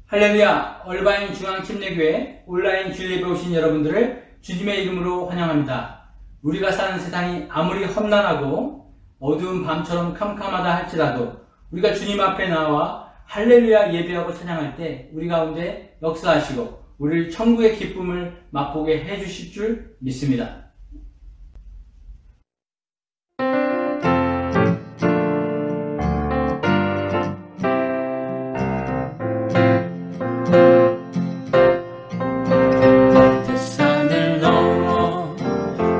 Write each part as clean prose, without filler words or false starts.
할렐루야! 얼바인 중앙침례교회 온라인 주일예배 오신 여러분들을 주님의 이름으로 환영합니다. 우리가 사는 세상이 아무리 험난하고 어두운 밤처럼 캄캄하다 할지라도 우리가 주님 앞에 나와 할렐루야 예배하고 찬양할 때 우리 가운데 역사하시고 우리를 천국의 기쁨을 맛보게 해주실 줄 믿습니다. 산을 넘어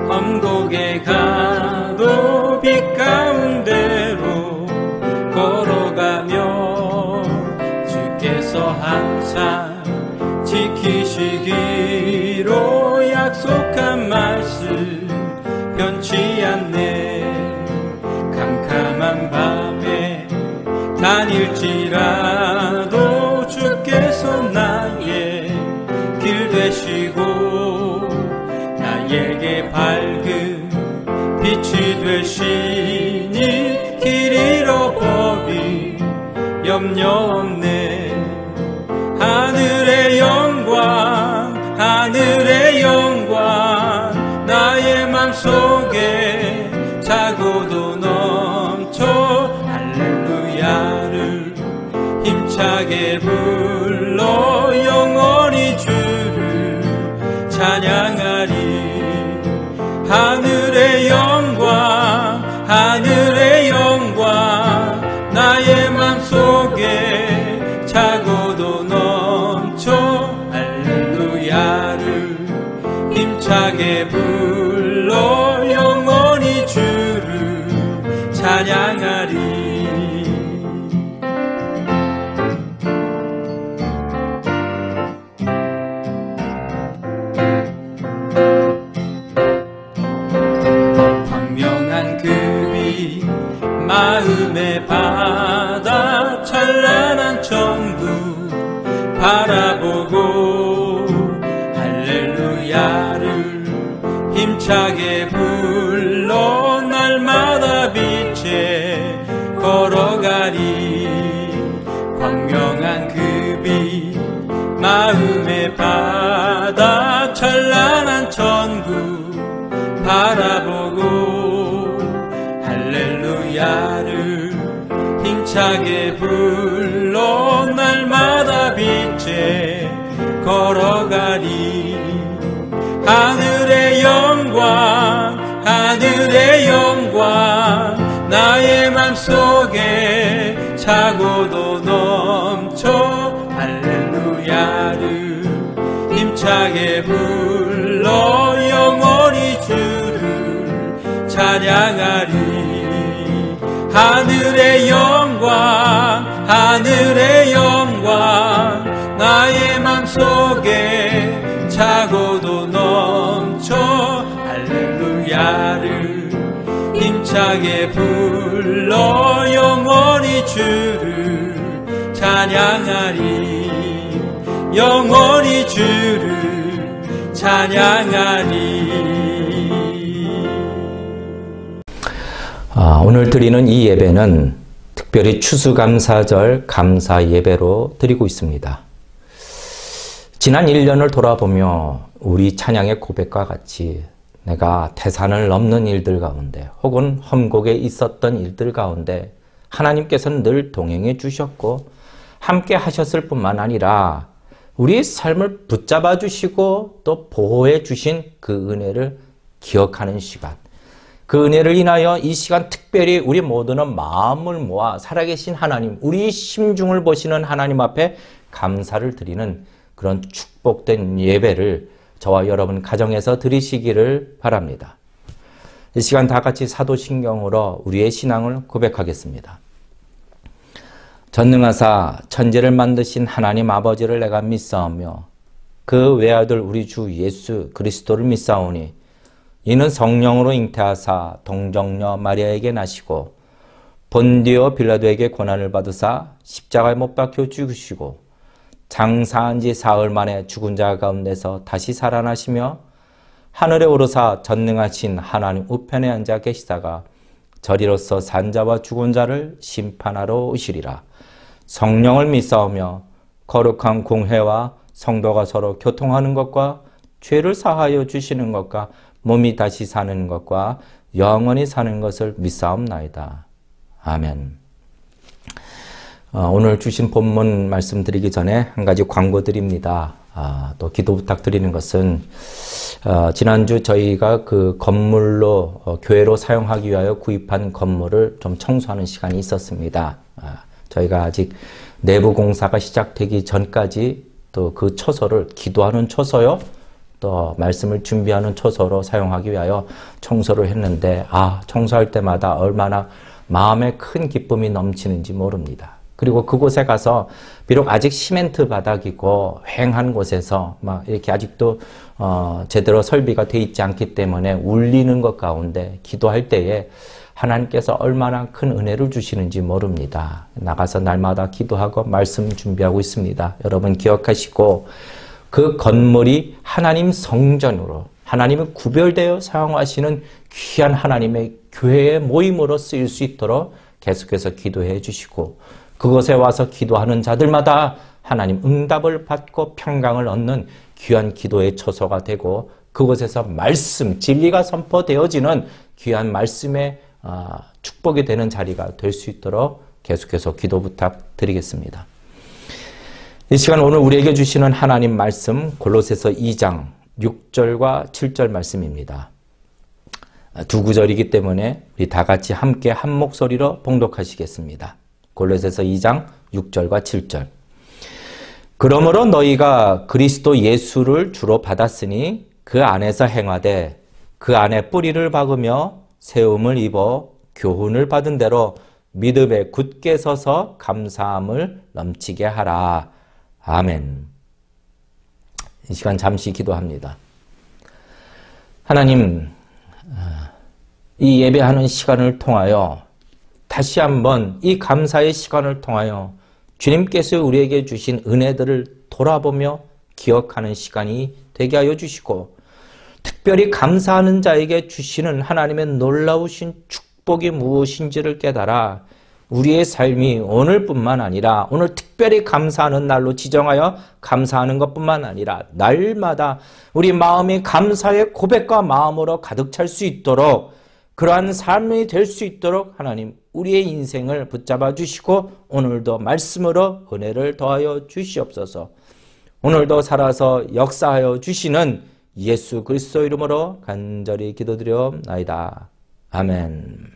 험곡에 가도 빛 가운데로 걸어가며 주께서 항상 지키시기로 약속한 말씀 변치 않네. 캄캄한 밤에 다닐지라도 주께서 나의 길 되시고 나에게 밝은 빛이 되시니 길 잃어버린 염려 없네. 하늘의 영광 하늘의 영광 나의 맘속에 차고도 넘쳐 할렐루야를 힘차게 불러 영원히 주를 찬양하리. 하늘의 영광 하늘의 영광 나의 맘속에 차고도 넘쳐 할렐루야를 힘차게 불러 영원히 주를 찬양하리. 마음의 바다 찬란한 천국 바라보고 할렐루야를 힘차게 불러 날마다 빛에 걸어가리. 광명한 그 빛 마음의 바다 찬란한 천국 바라보고 할렐루야를 힘차게 불러 날마다 빛에 걸어가리. 하늘의 영광 하늘의 영광 나의 맘속에 차고도 넘쳐 할렐루야를 힘차게 불러 영원히 주를 찬양하리. 하늘의 영광 하늘의 영광 나의 맘속에 차고도 넘쳐 할렐루야를 힘차게 불러 영원히 주를 찬양하리. 영원히 주를 찬양하리. 오늘 드리는 이 예배는 특별히 추수감사절 감사 예배로 드리고 있습니다. 지난 1년을 돌아보며 우리 찬양의 고백과 같이 내가 태산을 넘는 일들 가운데 혹은 험곡에 있었던 일들 가운데 하나님께서는 늘 동행해 주셨고 함께 하셨을 뿐만 아니라 우리 삶을 붙잡아 주시고 또 보호해 주신 그 은혜를 기억하는 시간, 그 은혜를 인하여 이 시간 특별히 우리 모두는 마음을 모아 살아계신 하나님, 우리 심중을 보시는 하나님 앞에 감사를 드리는 그런 축복된 예배를 저와 여러분 가정에서 드리시기를 바랍니다. 이 시간 다 같이 사도신경으로 우리의 신앙을 고백하겠습니다. 전능하사 천지를 만드신 하나님 아버지를 내가 믿사오며 그 외아들 우리 주 예수 그리스도를 믿사오니 이는 성령으로 잉태하사 동정녀 마리아에게 나시고 본디오 빌라도에게 고난을 받으사 십자가에 못 박혀 죽으시고 장사한 지 사흘 만에 죽은 자 가운데서 다시 살아나시며 하늘에 오르사 전능하신 하나님 우편에 앉아 계시다가 저리로서 산자와 죽은 자를 심판하러 오시리라. 성령을 믿사오며 거룩한 공회와 성도가 서로 교통하는 것과 죄를 사하여 주시는 것과 몸이 다시 사는 것과 영원히 사는 것을 믿사옵나이다. 아멘. 오늘 주신 본문 말씀드리기 전에 한 가지 광고 드립니다. 또 기도 부탁드리는 것은 지난주 저희가 그 건물로 교회로 사용하기 위하여 구입한 건물을 좀 청소하는 시간이 있었습니다. 저희가 아직 내부 공사가 시작되기 전까지 또 그 처소를 기도하는 처소요, 또 말씀을 준비하는 처소로 사용하기 위하여 청소를 했는데 청소할 때마다 얼마나 마음에 큰 기쁨이 넘치는지 모릅니다. 그리고 그곳에 가서 비록 아직 시멘트 바닥이고 휑한 곳에서 막 이렇게 아직도 제대로 설비가 돼 있지 않기 때문에 울리는 것 가운데 기도할 때에 하나님께서 얼마나 큰 은혜를 주시는지 모릅니다. 나가서 날마다 기도하고 말씀 준비하고 있습니다. 여러분 기억하시고 그 건물이 하나님 성전으로 하나님을 구별되어 사용하시는 귀한 하나님의 교회의 모임으로 쓰일 수 있도록 계속해서 기도해 주시고 그곳에 와서 기도하는 자들마다 하나님 응답을 받고 평강을 얻는 귀한 기도의 처소가 되고 그곳에서 말씀, 진리가 선포되어지는 귀한 말씀의 축복이 되는 자리가 될 수 있도록 계속해서 기도 부탁드리겠습니다. 이 시간 오늘 우리에게 주시는 하나님 말씀 골로새서 2장 6절과 7절 말씀입니다. 두 구절이기 때문에 우리 다 같이 함께 한 목소리로 봉독하시겠습니다. 골로새서 2장 6절과 7절. 그러므로 너희가 그리스도 예수를 주로 받았으니 그 안에서 행하되 그 안에 뿌리를 박으며 세움을 입어 교훈을 받은 대로 믿음에 굳게 서서 감사함을 넘치게 하라. 아멘. 이 시간 잠시 기도합니다. 하나님, 이 예배하는 시간을 통하여 다시 한번 이 감사의 시간을 통하여 주님께서 우리에게 주신 은혜들을 돌아보며 기억하는 시간이 되게 하여 주시고 특별히 감사하는 자에게 주시는 하나님의 놀라우신 축복이 무엇인지를 깨달아 우리의 삶이 오늘뿐만 아니라 오늘 특별히 감사하는 날로 지정하여 감사하는 것뿐만 아니라 날마다 우리 마음이 감사의 고백과 마음으로 가득 찰 수 있도록 그러한 삶이 될 수 있도록 하나님 우리의 인생을 붙잡아 주시고 오늘도 말씀으로 은혜를 더하여 주시옵소서. 오늘도 살아서 역사하여 주시는 예수 그리스도 이름으로 간절히 기도드려옵나이다. 아멘.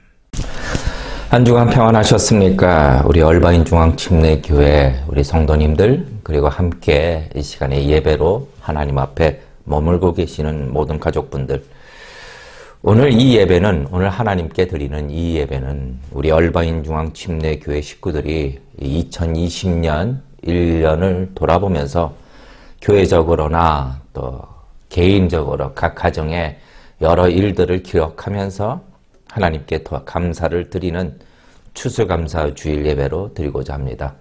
한 주간 평안하셨습니까? 우리 얼바인 중앙침례교회 우리 성도님들 그리고 함께 이 시간에 예배로 하나님 앞에 머물고 계시는 모든 가족분들, 오늘 이 예배는 오늘 하나님께 드리는 이 예배는 우리 얼바인 중앙침례교회 식구들이 2020년 1년을 돌아보면서 교회적으로나 또 개인적으로 각 가정의 여러 일들을 기억하면서 하나님께 더 감사를 드리는 추수감사 주일 예배로 드리고자 합니다.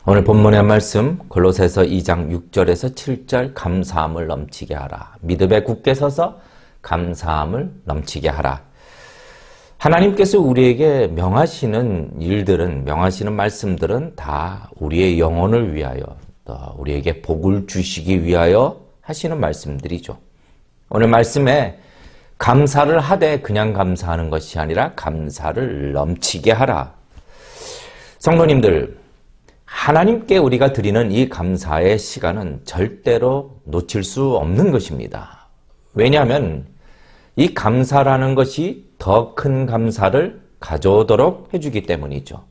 오늘 본문의 말씀 골로새서 2장 6절에서 7절 감사함을 넘치게 하라. 믿음에 굳게 서서 감사함을 넘치게 하라. 하나님께서 우리에게 명하시는 일들은 명하시는 말씀들은 다 우리의 영혼을 위하여 또 우리에게 복을 주시기 위하여 하시는 말씀들이죠. 오늘 말씀에 감사를 하되 그냥 감사하는 것이 아니라 감사를 넘치게 하라. 성도님들, 하나님께 우리가 드리는 이 감사의 시간은 절대로 놓칠 수 없는 것입니다. 왜냐하면 이 감사라는 것이 더 큰 감사를 가져오도록 해주기 때문이죠.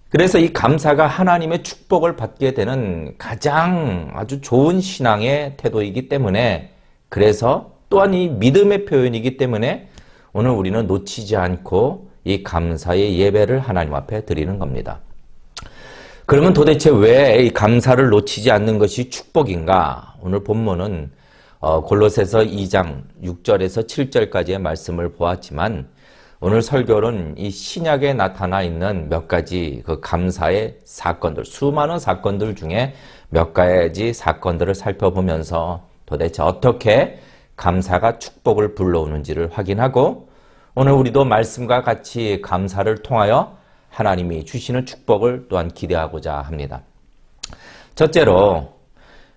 그래서 이 감사가 하나님의 축복을 받게 되는 가장 아주 좋은 신앙의 태도이기 때문에, 그래서 또한 이 믿음의 표현이기 때문에 오늘 우리는 놓치지 않고 이 감사의 예배를 하나님 앞에 드리는 겁니다. 그러면 도대체 왜 이 감사를 놓치지 않는 것이 축복인가? 오늘 본문은 골로새서 2장 6절에서 7절까지의 말씀을 보았지만 오늘 설교는 이 신약에 나타나 있는 몇 가지 그 감사의 사건들, 수많은 사건들 중에 몇 가지 사건들을 살펴보면서 도대체 어떻게 감사가 축복을 불러오는지를 확인하고, 오늘 우리도 말씀과 같이 감사를 통하여 하나님이 주시는 축복을 또한 기대하고자 합니다. 첫째로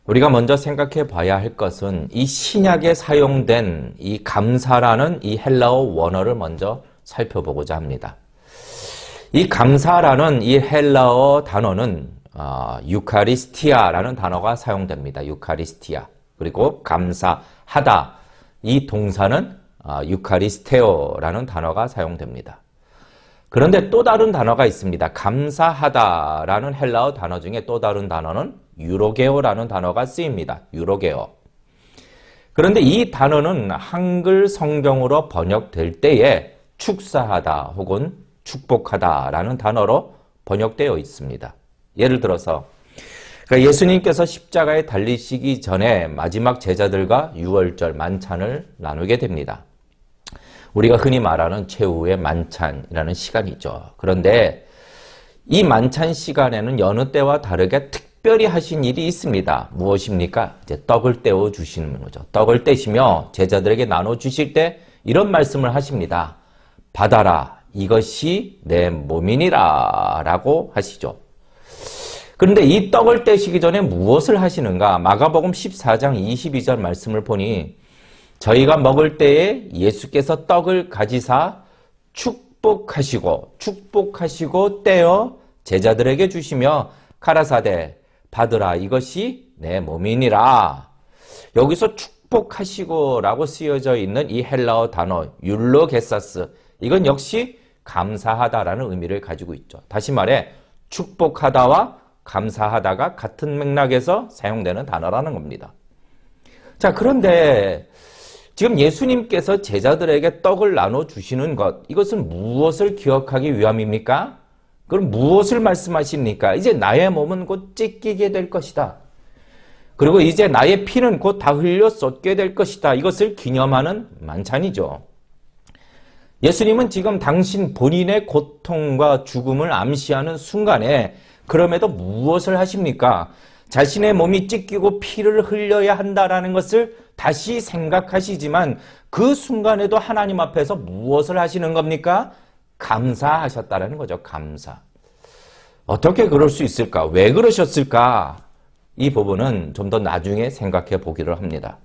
우리가 먼저 생각해 봐야 할 것은 이 신약에 사용된 이 감사라는 이 헬라어 원어를 먼저 살펴보고자 합니다. 이 감사라는 이 헬라어 단어는 유카리스티아라는 단어가 사용됩니다. 유카리스티아. 그리고 감사하다. 이 동사는 유카리스테오라는 단어가 사용됩니다. 그런데 또 다른 단어가 있습니다. 감사하다라는 헬라어 단어 중에 또 다른 단어는 유로게오라는 단어가 쓰입니다. 유로게오. 그런데 이 단어는 한글 성경으로 번역될 때에 축사하다 혹은 축복하다라는 단어로 번역되어 있습니다. 예를 들어서 예수님께서 십자가에 달리시기 전에 마지막 제자들과 유월절 만찬을 나누게 됩니다. 우리가 흔히 말하는 최후의 만찬이라는 시간이죠. 그런데 이 만찬 시간에는 여느 때와 다르게 특별히 하신 일이 있습니다. 무엇입니까? 이제 떡을 떼어 주시는 거죠. 떡을 떼시며 제자들에게 나눠 주실 때 이런 말씀을 하십니다. 받아라, 이것이 내 몸이니라 라고 하시죠. 그런데 이 떡을 떼시기 전에 무엇을 하시는가? 마가복음 14장 22절 말씀을 보니 저희가 먹을 때에 예수께서 떡을 가지사 축복하시고 떼어 제자들에게 주시며 가라사대 받으라, 이것이 내 몸이니라. 여기서 축복하시고 라고 쓰여져 있는 이 헬라어 단어 율로게사스, 이건 역시 감사하다라는 의미를 가지고 있죠. 다시 말해 축복하다와 감사하다가 같은 맥락에서 사용되는 단어라는 겁니다. 자, 그런데 지금 예수님께서 제자들에게 떡을 나눠주시는 것, 이것은 무엇을 기억하기 위함입니까? 그럼 무엇을 말씀하십니까? 이제 나의 몸은 곧 찢기게 될 것이다. 그리고 이제 나의 피는 곧 다 흘려 쏟게 될 것이다. 이것을 기념하는 만찬이죠. 예수님은 지금 당신 본인의 고통과 죽음을 암시하는 순간에 그럼에도 무엇을 하십니까? 자신의 몸이 찢기고 피를 흘려야 한다라는 것을 다시 생각하시지만 그 순간에도 하나님 앞에서 무엇을 하시는 겁니까? 감사하셨다라는 거죠. 감사. 어떻게 그럴 수 있을까? 왜 그러셨을까? 이 부분은 좀 더 나중에 생각해 보기를 합니다.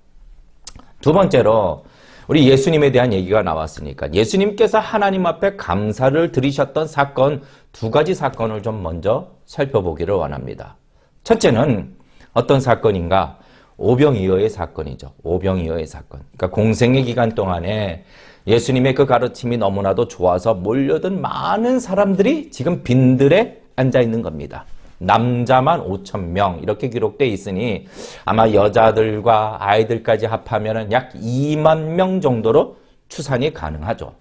두 번째로 우리 예수님에 대한 얘기가 나왔으니까 예수님께서 하나님 앞에 감사를 드리셨던 사건, 두 가지 사건을 좀 먼저 살펴보기를 원합니다. 첫째는 어떤 사건인가? 오병이어의 사건이죠. 오병이어의 사건. 그러니까 공생의 기간 동안에 예수님의 그 가르침이 너무나도 좋아서 몰려든 많은 사람들이 지금 빈들에 앉아 있는 겁니다. 남자만 5,000명 이렇게 기록되어 있으니 아마 여자들과 아이들까지 합하면 약 2만 명 정도로 추산이 가능하죠.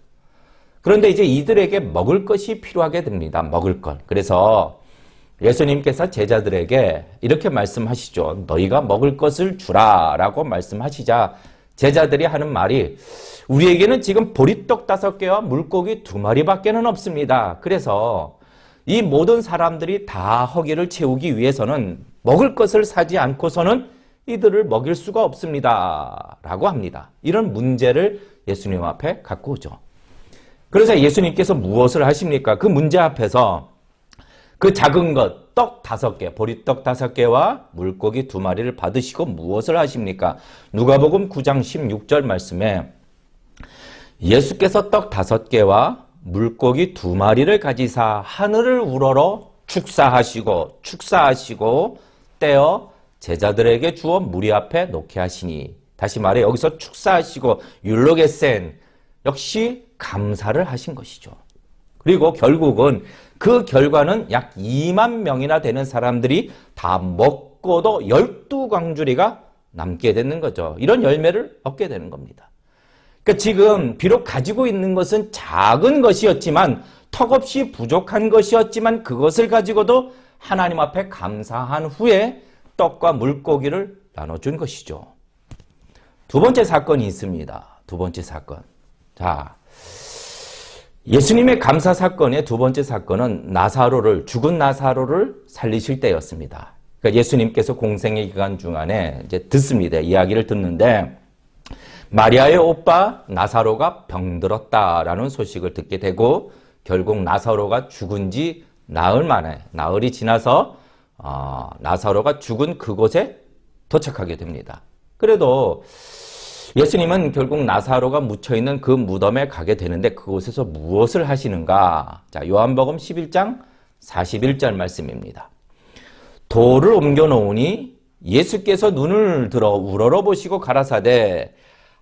그런데 이제 이들에게 먹을 것이 필요하게 됩니다. 먹을 것. 그래서 예수님께서 제자들에게 이렇게 말씀하시죠. 너희가 먹을 것을 주라 라고 말씀하시자 제자들이 하는 말이 우리에게는 지금 보리떡 5개와 물고기 2마리밖에는 없습니다. 그래서 이 모든 사람들이 다 허기를 채우기 위해서는 먹을 것을 사지 않고서는 이들을 먹일 수가 없습니다. 라고 합니다. 이런 문제를 예수님 앞에 갖고 오죠. 그래서 예수님께서 무엇을 하십니까? 그 문제 앞에서 그 작은 것, 떡 5개, 보리떡 5개와 물고기 2마리를 받으시고 무엇을 하십니까? 누가복음 9장 16절 말씀에 예수께서 떡 5개와 물고기 2마리를 가지사 하늘을 우러러 축사하시고 떼어 제자들에게 주어 무리 앞에 놓게 하시니, 다시 말해 여기서 축사하시고 율로게센, 역시 감사를 하신 것이죠. 그리고 결국은 그 결과는 약 2만 명이나 되는 사람들이 다 먹고도 12광주리가 남게 되는 거죠. 이런 열매를 얻게 되는 겁니다. 그러니까 지금 비록 가지고 있는 것은 작은 것이었지만, 턱없이 부족한 것이었지만 그것을 가지고도 하나님 앞에 감사한 후에 떡과 물고기를 나눠준 것이죠. 두 번째 사건이 있습니다. 두 번째 사건. 자, 예수님의 감사 사건의 두 번째 사건은 죽은 나사로를 살리실 때였습니다. 그러니까 예수님께서 공생의 기간 중간에 이제 듣습니다. 이야기를 듣는데 마리아의 오빠 나사로가 병들었다라는 소식을 듣게 되고 결국 나사로가 죽은 지 나흘 만에, 나흘이 지나서 나사로가 죽은 그곳에 도착하게 됩니다. 그래도 예수님은 결국 나사로가 묻혀있는 그 무덤에 가게 되는데 그곳에서 무엇을 하시는가? 자, 요한복음 11장 41절 말씀입니다. 돌을 옮겨 놓으니 예수께서 눈을 들어 우러러보시고 가라사대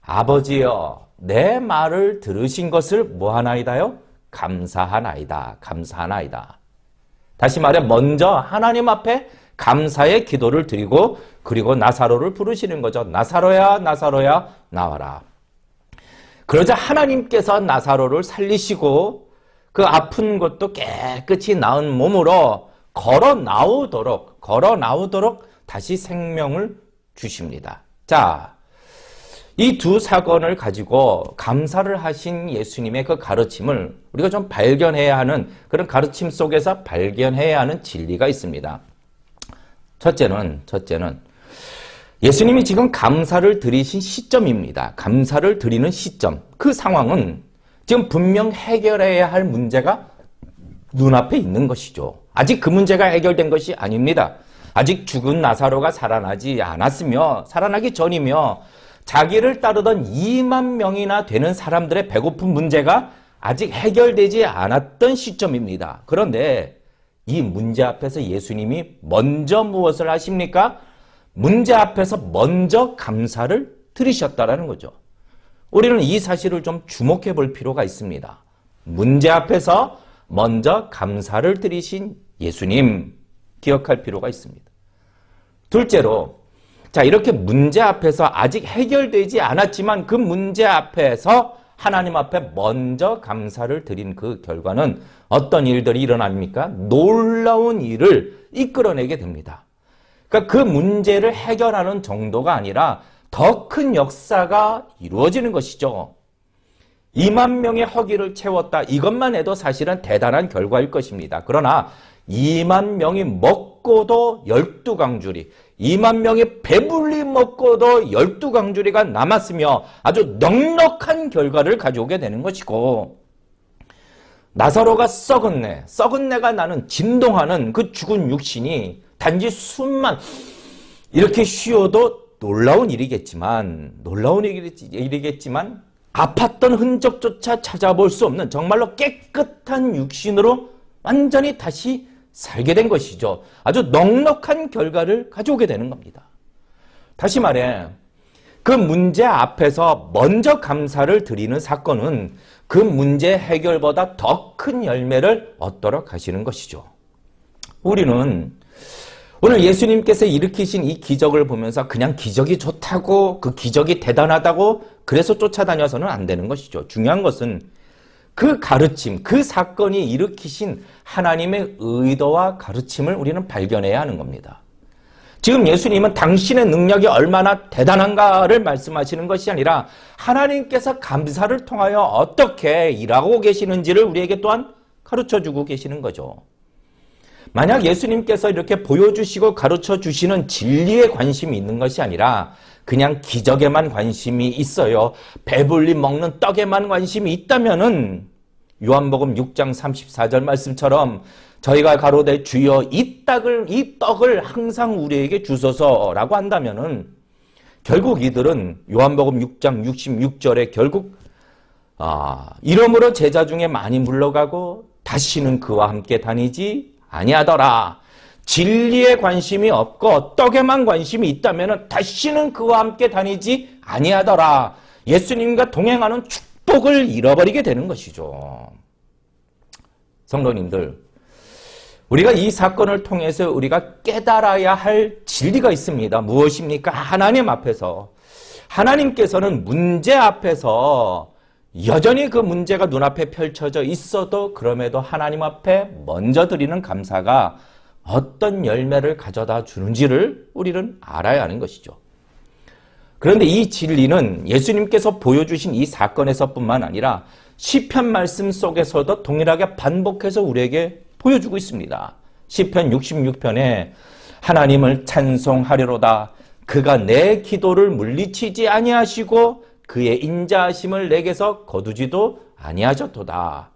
아버지여 내 말을 들으신 것을 뭐하나이다요? 감사하나이다. 감사하나이다. 다시 말해 먼저 하나님 앞에 감사의 기도를 드리고 그리고 나사로를 부르시는 거죠. 나사로야 나사로야 나와라. 그러자 하나님께서 나사로를 살리시고 그 아픈 것도 깨끗이 나은 몸으로 걸어 나오도록 다시 생명을 주십니다. 자, 이 두 사건을 가지고 감사를 하신 예수님의 그 가르침을 우리가 좀 발견해야 하는 그런 가르침 속에서 발견해야 하는 진리가 있습니다. 첫째는 예수님이 지금 감사를 드리신 시점입니다. 감사를 드리는 시점. 그 상황은 지금 분명 해결해야 할 문제가 눈앞에 있는 것이죠. 아직 그 문제가 해결된 것이 아닙니다. 아직 죽은 나사로가 살아나지 않았으며 살아나기 전이며 자기를 따르던 2만 명이나 되는 사람들의 배고픈 문제가 아직 해결되지 않았던 시점입니다. 그런데 이 문제 앞에서 예수님이 먼저 무엇을 하십니까? 문제 앞에서 먼저 감사를 드리셨다라는 거죠. 우리는 이 사실을 좀 주목해 볼 필요가 있습니다. 문제 앞에서 먼저 감사를 드리신 예수님 기억할 필요가 있습니다. 둘째로 자, 이렇게 문제 앞에서 아직 해결되지 않았지만 그 문제 앞에서 하나님 앞에 먼저 감사를 드린 그 결과는 어떤 일들이 일어납니까? 놀라운 일을 이끌어내게 됩니다. 그러니까 그 문제를 해결하는 정도가 아니라 더 큰 역사가 이루어지는 것이죠. 2만 명의 허기를 채웠다. 이것만 해도 사실은 대단한 결과일 것입니다. 그러나 2만 명이 먹고도 12강줄이 2만 명이 배불리 먹고도 12강줄이가 남았으며 아주 넉넉한 결과를 가져오게 되는 것이고 나사로가 썩은 내가 나는 진동하는 그 죽은 육신이 단지 숨만 이렇게 쉬어도 놀라운 일이겠지만 아팠던 흔적조차 찾아볼 수 없는 정말로 깨끗한 육신으로 완전히 다시 살게 된 것이죠. 아주 넉넉한 결과를 가져오게 되는 겁니다. 다시 말해 그 문제 앞에서 먼저 감사를 드리는 사건은 그 문제 해결보다 더 큰 열매를 얻도록 하시는 것이죠. 우리는 오늘 예수님께서 일으키신 이 기적을 보면서 그냥 기적이 좋다고 그 기적이 대단하다고 그래서 쫓아다녀서는 안 되는 것이죠. 중요한 것은 그 가르침, 그 사건이 일으키신 하나님의 의도와 가르침을 우리는 발견해야 하는 겁니다. 지금 예수님은 당신의 능력이 얼마나 대단한가를 말씀하시는 것이 아니라 하나님께서 감사를 통하여 어떻게 일하고 계시는지를 우리에게 또한 가르쳐주고 계시는 거죠. 만약 예수님께서 이렇게 보여주시고 가르쳐주시는 진리에 관심이 있는 것이 아니라 그냥 기적에만 관심이 있어요. 배불리 먹는 떡에만 관심이 있다면은 요한복음 6장 34절 말씀처럼 저희가 가로되 주여 이 떡을 항상 우리에게 주소서라고 한다면은 결국 이들은 요한복음 6장 66절에 결국 이러므로 제자 중에 많이 물러가고 다시는 그와 함께 다니지 아니하더라. 진리에 관심이 없고 떡에만 관심이 있다면 다시는 그와 함께 다니지 아니하더라. 예수님과 동행하는 축복을 잃어버리게 되는 것이죠. 성도님들, 우리가 이 사건을 통해서 우리가 깨달아야 할 진리가 있습니다. 무엇입니까? 하나님 앞에서 하나님께서는 문제 앞에서 여전히 그 문제가 눈앞에 펼쳐져 있어도 그럼에도 하나님 앞에 먼저 드리는 감사가 어떤 열매를 가져다 주는지를 우리는 알아야 하는 것이죠. 그런데 이 진리는 예수님께서 보여주신 이 사건에서뿐만 아니라 시편 말씀 속에서도 동일하게 반복해서 우리에게 보여주고 있습니다. 시편 66편에 하나님을 찬송하리로다. 그가 내 기도를 물리치지 아니하시고 그의 인자하심을 내게서 거두지도 아니하셨도다.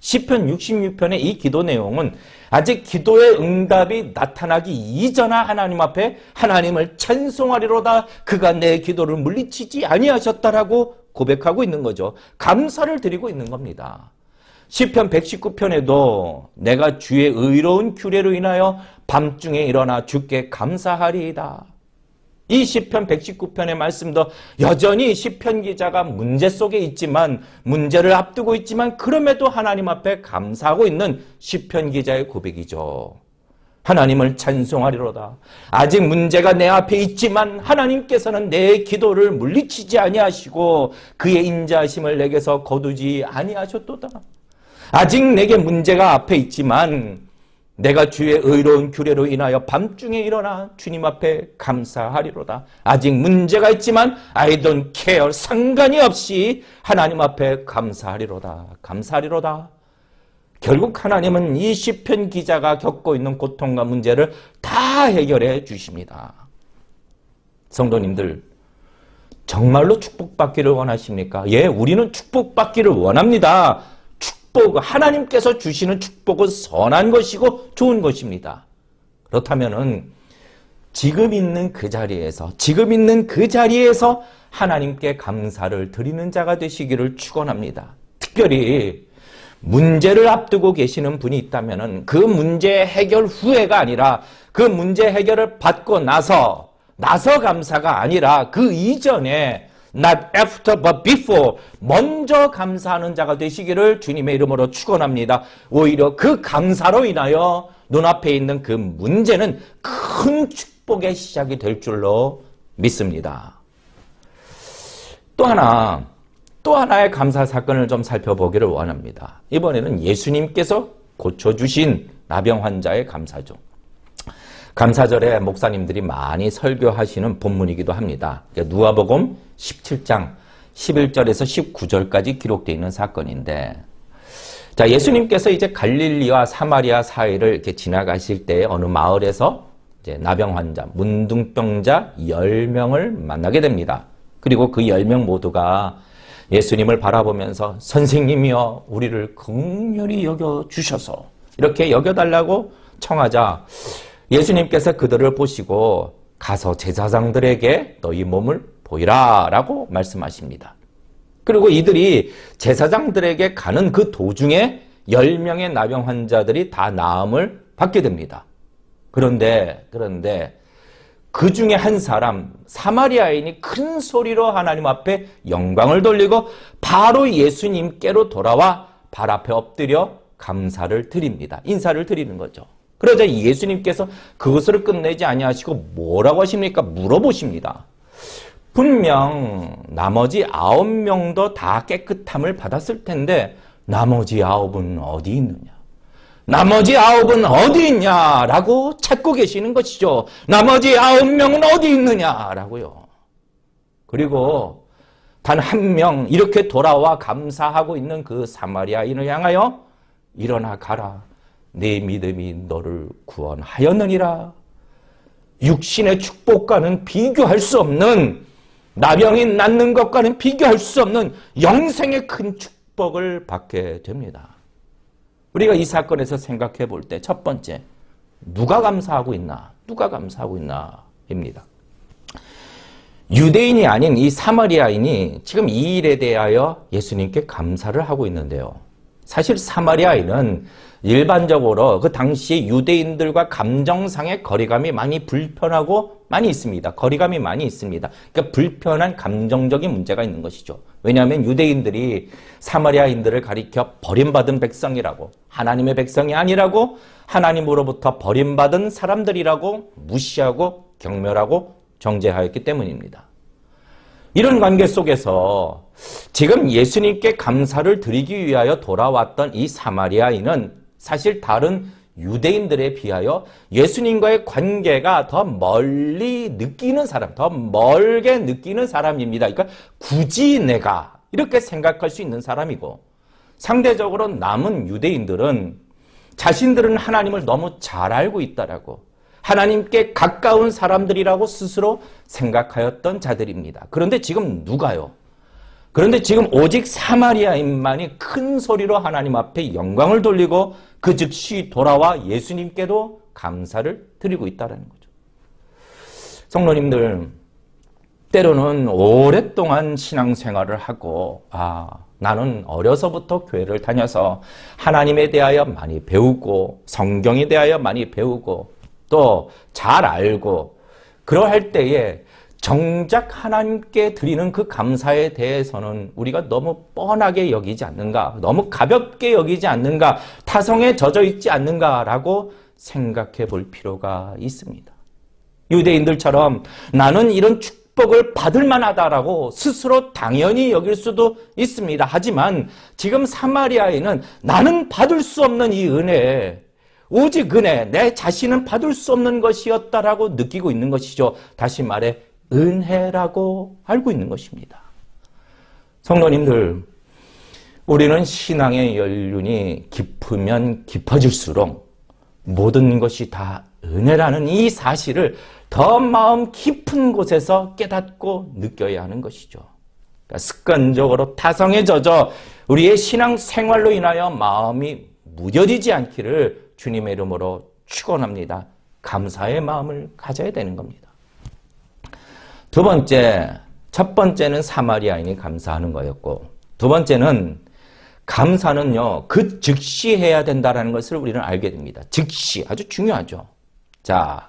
시편 66편의 이 기도 내용은 아직 기도의 응답이 나타나기 이전에 하나님 앞에 하나님을 찬송하리로다. 그가 내 기도를 물리치지 아니하셨다라고 고백하고 있는 거죠. 감사를 드리고 있는 겁니다. 시편 119편에도 내가 주의 의로운 규례로 인하여 밤중에 일어나 주께 감사하리이다. 이 시편 119편의 말씀도 여전히 시편 기자가 문제 속에 있지만, 문제를 앞두고 있지만 그럼에도 하나님 앞에 감사하고 있는 시편 기자의 고백이죠. 하나님을 찬송하리로다. 아직 문제가 내 앞에 있지만 하나님께서는 내 기도를 물리치지 아니하시고 그의 인자하심을 내게서 거두지 아니하셨도다. 아직 내게 문제가 앞에 있지만 내가 주의 의로운 규례로 인하여 밤중에 일어나 주님 앞에 감사하리로다. 아직 문제가 있지만 I don't care, 상관이 없이 하나님 앞에 감사하리로다. 감사하리로다. 결국 하나님은 이 시편 기자가 겪고 있는 고통과 문제를 다 해결해 주십니다. 성도님들, 정말로 축복받기를 원하십니까? 예, 우리는 축복받기를 원합니다. 하나님께서 주시는 축복은 선한 것이고 좋은 것입니다. 그렇다면은 지금 있는 그 자리에서 하나님께 감사를 드리는 자가 되시기를 축원합니다. 특별히 문제를 앞두고 계시는 분이 있다면은 그 문제 해결 후에가 아니라 그 문제 해결을 받고 나서 감사가 아니라 그 이전에 not after but before, 먼저 감사하는 자가 되시기를 주님의 이름으로 축원합니다. 오히려 그 감사로 인하여 눈앞에 있는 그 문제는 큰 축복의 시작이 될 줄로 믿습니다. 또 하나의 감사 사건을 좀 살펴보기를 원합니다. 이번에는 예수님께서 고쳐주신 나병 환자의 감사죠. 감사절에 목사님들이 많이 설교하시는 본문이기도 합니다. 누가복음 17장 11절에서 19절까지 기록되어 있는 사건인데, 자, 예수님께서 이제 갈릴리와 사마리아 사이를 이렇게 지나가실 때 어느 마을에서 이제 나병 환자, 문둥병자 10명을 만나게 됩니다. 그리고 그 10명 모두가 예수님을 바라보면서 선생님이여 우리를 긍휼히 여겨주셔서 이렇게 여겨달라고 청하자 예수님께서 그들을 보시고 가서 제사장들에게 너희 몸을 보이라 라고 말씀하십니다. 그리고 이들이 제사장들에게 가는 그 도중에 10명의 나병 환자들이 다 나음을 받게 됩니다. 그런데 그 중에 한 사람 사마리아인이 큰 소리로 하나님 앞에 영광을 돌리고 바로 예수님께로 돌아와 발 앞에 엎드려 감사를 드립니다. 인사를 드리는 거죠. 그러자 예수님께서 그것을 끝내지 아니하시고 뭐라고 하십니까? 물어보십니다. 분명 나머지 9명도 다 깨끗함을 받았을 텐데 나머지 9은 어디 있느냐? 나머지 9은 어디 있냐라고 찾고 계시는 것이죠. 나머지 9명은 어디 있느냐라고요. 그리고 단 한 명 이렇게 돌아와 감사하고 있는 그 사마리아인을 향하여 일어나 가라. 내 믿음이 너를 구원하였느니라. 육신의 축복과는 비교할 수 없는, 나병이 낫는 것과는 비교할 수 없는 영생의 큰 축복을 받게 됩니다. 우리가 이 사건에서 생각해 볼 때 첫 번째, 누가 감사하고 있나? 입니다. 유대인이 아닌 이 사마리아인이 지금 이 일에 대하여 예수님께 감사를 하고 있는데요. 사실 사마리아인은 일반적으로 그 당시 유대인들과 감정상의 거리감이 많이 불편하고 많이 있습니다. 거리감이 많이 있습니다. 그러니까 불편한 감정적인 문제가 있는 것이죠. 왜냐하면 유대인들이 사마리아인들을 가리켜 버림받은 백성이라고, 하나님의 백성이 아니라고, 하나님으로부터 버림받은 사람들이라고 무시하고 경멸하고 정죄하였기 때문입니다. 이런 관계 속에서 지금 예수님께 감사를 드리기 위하여 돌아왔던 이 사마리아인은 사실 다른 유대인들에 비하여 예수님과의 관계가 더 멀리 느끼는 사람, 더 멀게 느끼는 사람입니다. 그러니까 굳이 내가 이렇게 생각할 수 있는 사람이고, 상대적으로 남은 유대인들은 자신들은 하나님을 너무 잘 알고 있다라고, 하나님께 가까운 사람들이라고 스스로 생각하였던 자들입니다. 그런데 지금 누가요? 그런데 지금 오직 사마리아인만이 큰 소리로 하나님 앞에 영광을 돌리고 그 즉시 돌아와 예수님께도 감사를 드리고 있다는 거죠. 성도님들, 때로는 오랫동안 신앙생활을 하고 나는 어려서부터 교회를 다녀서 하나님에 대하여 많이 배우고 성경에 대하여 많이 배우고 또 잘 알고 그러할 때에 정작 하나님께 드리는 그 감사에 대해서는 우리가 너무 뻔하게 여기지 않는가, 너무 가볍게 여기지 않는가, 타성에 젖어 있지 않는가라고 생각해 볼 필요가 있습니다. 유대인들처럼 나는 이런 축복을 받을 만하다라고 스스로 당연히 여길 수도 있습니다. 하지만 지금 사마리아인은 나는 받을 수 없는 이 은혜, 오직 은혜, 내 자신은 받을 수 없는 것이었다라고 느끼고 있는 것이죠. 다시 말해 은혜라고 알고 있는 것입니다. 성도님들, 우리는 신앙의 연륜이 깊으면 깊어질수록 모든 것이 다 은혜라는 이 사실을 더 마음 깊은 곳에서 깨닫고 느껴야 하는 것이죠. 그러니까 습관적으로 타성에 젖어 우리의 신앙 생활로 인하여 마음이 무뎌지지 않기를 주님의 이름으로 축원합니다. 감사의 마음을 가져야 되는 겁니다. 두 번째, 첫 번째는 사마리아인이 감사하는 거였고, 두 번째는 감사는요, 그 즉시 해야 된다는 것을 우리는 알게 됩니다. 즉시, 아주 중요하죠. 자,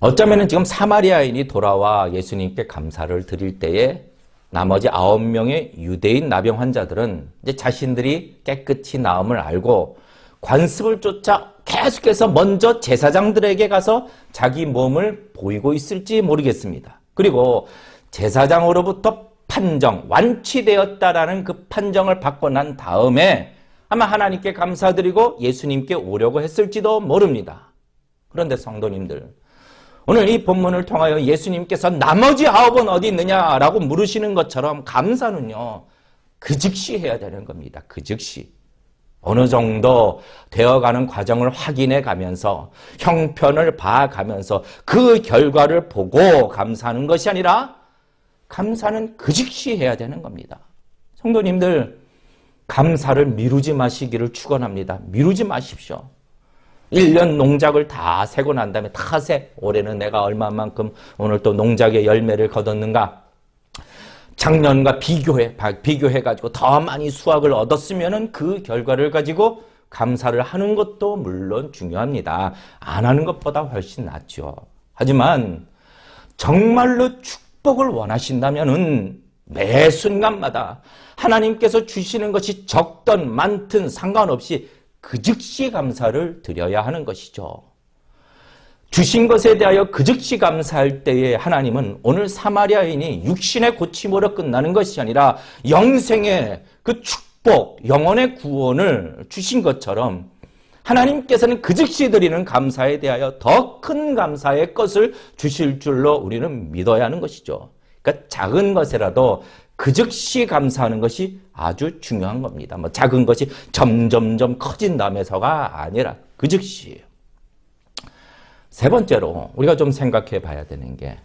어쩌면은 지금 사마리아인이 돌아와 예수님께 감사를 드릴 때에 나머지 9명의 유대인 나병 환자들은 이제 자신들이 깨끗이 나음을 알고 관습을 쫓아 계속해서 먼저 제사장들에게 가서 자기 몸을 보이고 있을지 모르겠습니다. 그리고 제사장으로부터 판정, 완치되었다라는 그 판정을 받고 난 다음에 아마 하나님께 감사드리고 예수님께 오려고 했을지도 모릅니다. 그런데 성도님들, 오늘 이 본문을 통하여 예수님께서 나머지 9은 어디 있느냐라고 물으시는 것처럼 감사는요, 그 즉시 해야 되는 겁니다. 그 즉시. 어느 정도 되어가는 과정을 확인해 가면서 형편을 봐가면서 그 결과를 보고 감사하는 것이 아니라 감사는 그 즉시 해야 되는 겁니다. 성도님들, 감사를 미루지 마시기를 축원합니다. 미루지 마십시오. 1년 농작을 다 세고 난 다음에 탓에 올해는 내가 얼마만큼 오늘 또 농작의 열매를 거뒀는가, 작년과 비교해가지고 더 많이 수확을 얻었으면은 그 결과를 가지고 감사를 하는 것도 물론 중요합니다. 안 하는 것보다 훨씬 낫죠. 하지만 정말로 축복을 원하신다면은 매 순간마다 하나님께서 주시는 것이 적든 많든 상관없이 그 즉시 감사를 드려야 하는 것이죠. 주신 것에 대하여 그 즉시 감사할 때에 하나님은 오늘 사마리아인이 육신의 고침으로 끝나는 것이 아니라 영생의 그 축복, 영혼의 구원을 주신 것처럼 하나님께서는 그 즉시 드리는 감사에 대하여 더 큰 감사의 것을 주실 줄로 우리는 믿어야 하는 것이죠. 그러니까 작은 것이라도 그 즉시 감사하는 것이 아주 중요한 겁니다. 뭐 작은 것이 점점점 커진다면서가 아니라 그 즉시. 세 번째로 우리가 좀 생각해 봐야 되는 게,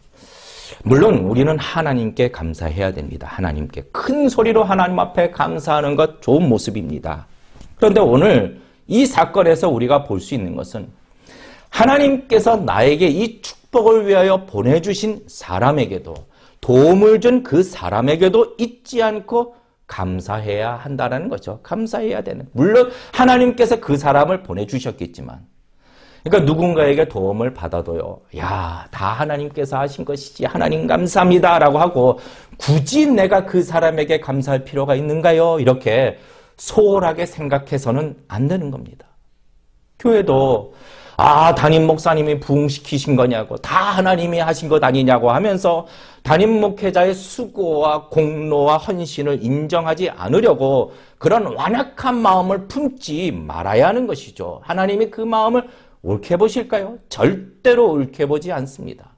물론 우리는 하나님께 감사해야 됩니다. 하나님께 큰 소리로 하나님 앞에 감사하는 것 좋은 모습입니다. 그런데 오늘 이 사건에서 우리가 볼 수 있는 것은 하나님께서 나에게 이 축복을 위하여 보내주신 사람에게도, 도움을 준 그 사람에게도 잊지 않고 감사해야 한다는 거죠. 감사해야 되는. 물론 하나님께서 그 사람을 보내주셨겠지만, 그러니까 누군가에게 도움을 받아도요, 야, 다 하나님께서 하신 것이지, 하나님 감사합니다 라고 하고 굳이 내가 그 사람에게 감사할 필요가 있는가요? 이렇게 소홀하게 생각해서는 안 되는 겁니다. 교회도 담임 목사님이 부흥시키신 거냐고, 다 하나님이 하신 것 아니냐고 하면서 담임 목회자의 수고와 공로와 헌신을 인정하지 않으려고 그런 완악한 마음을 품지 말아야 하는 것이죠. 하나님이 그 마음을 옳게 보실까요? 절대로 옳게 보지 않습니다.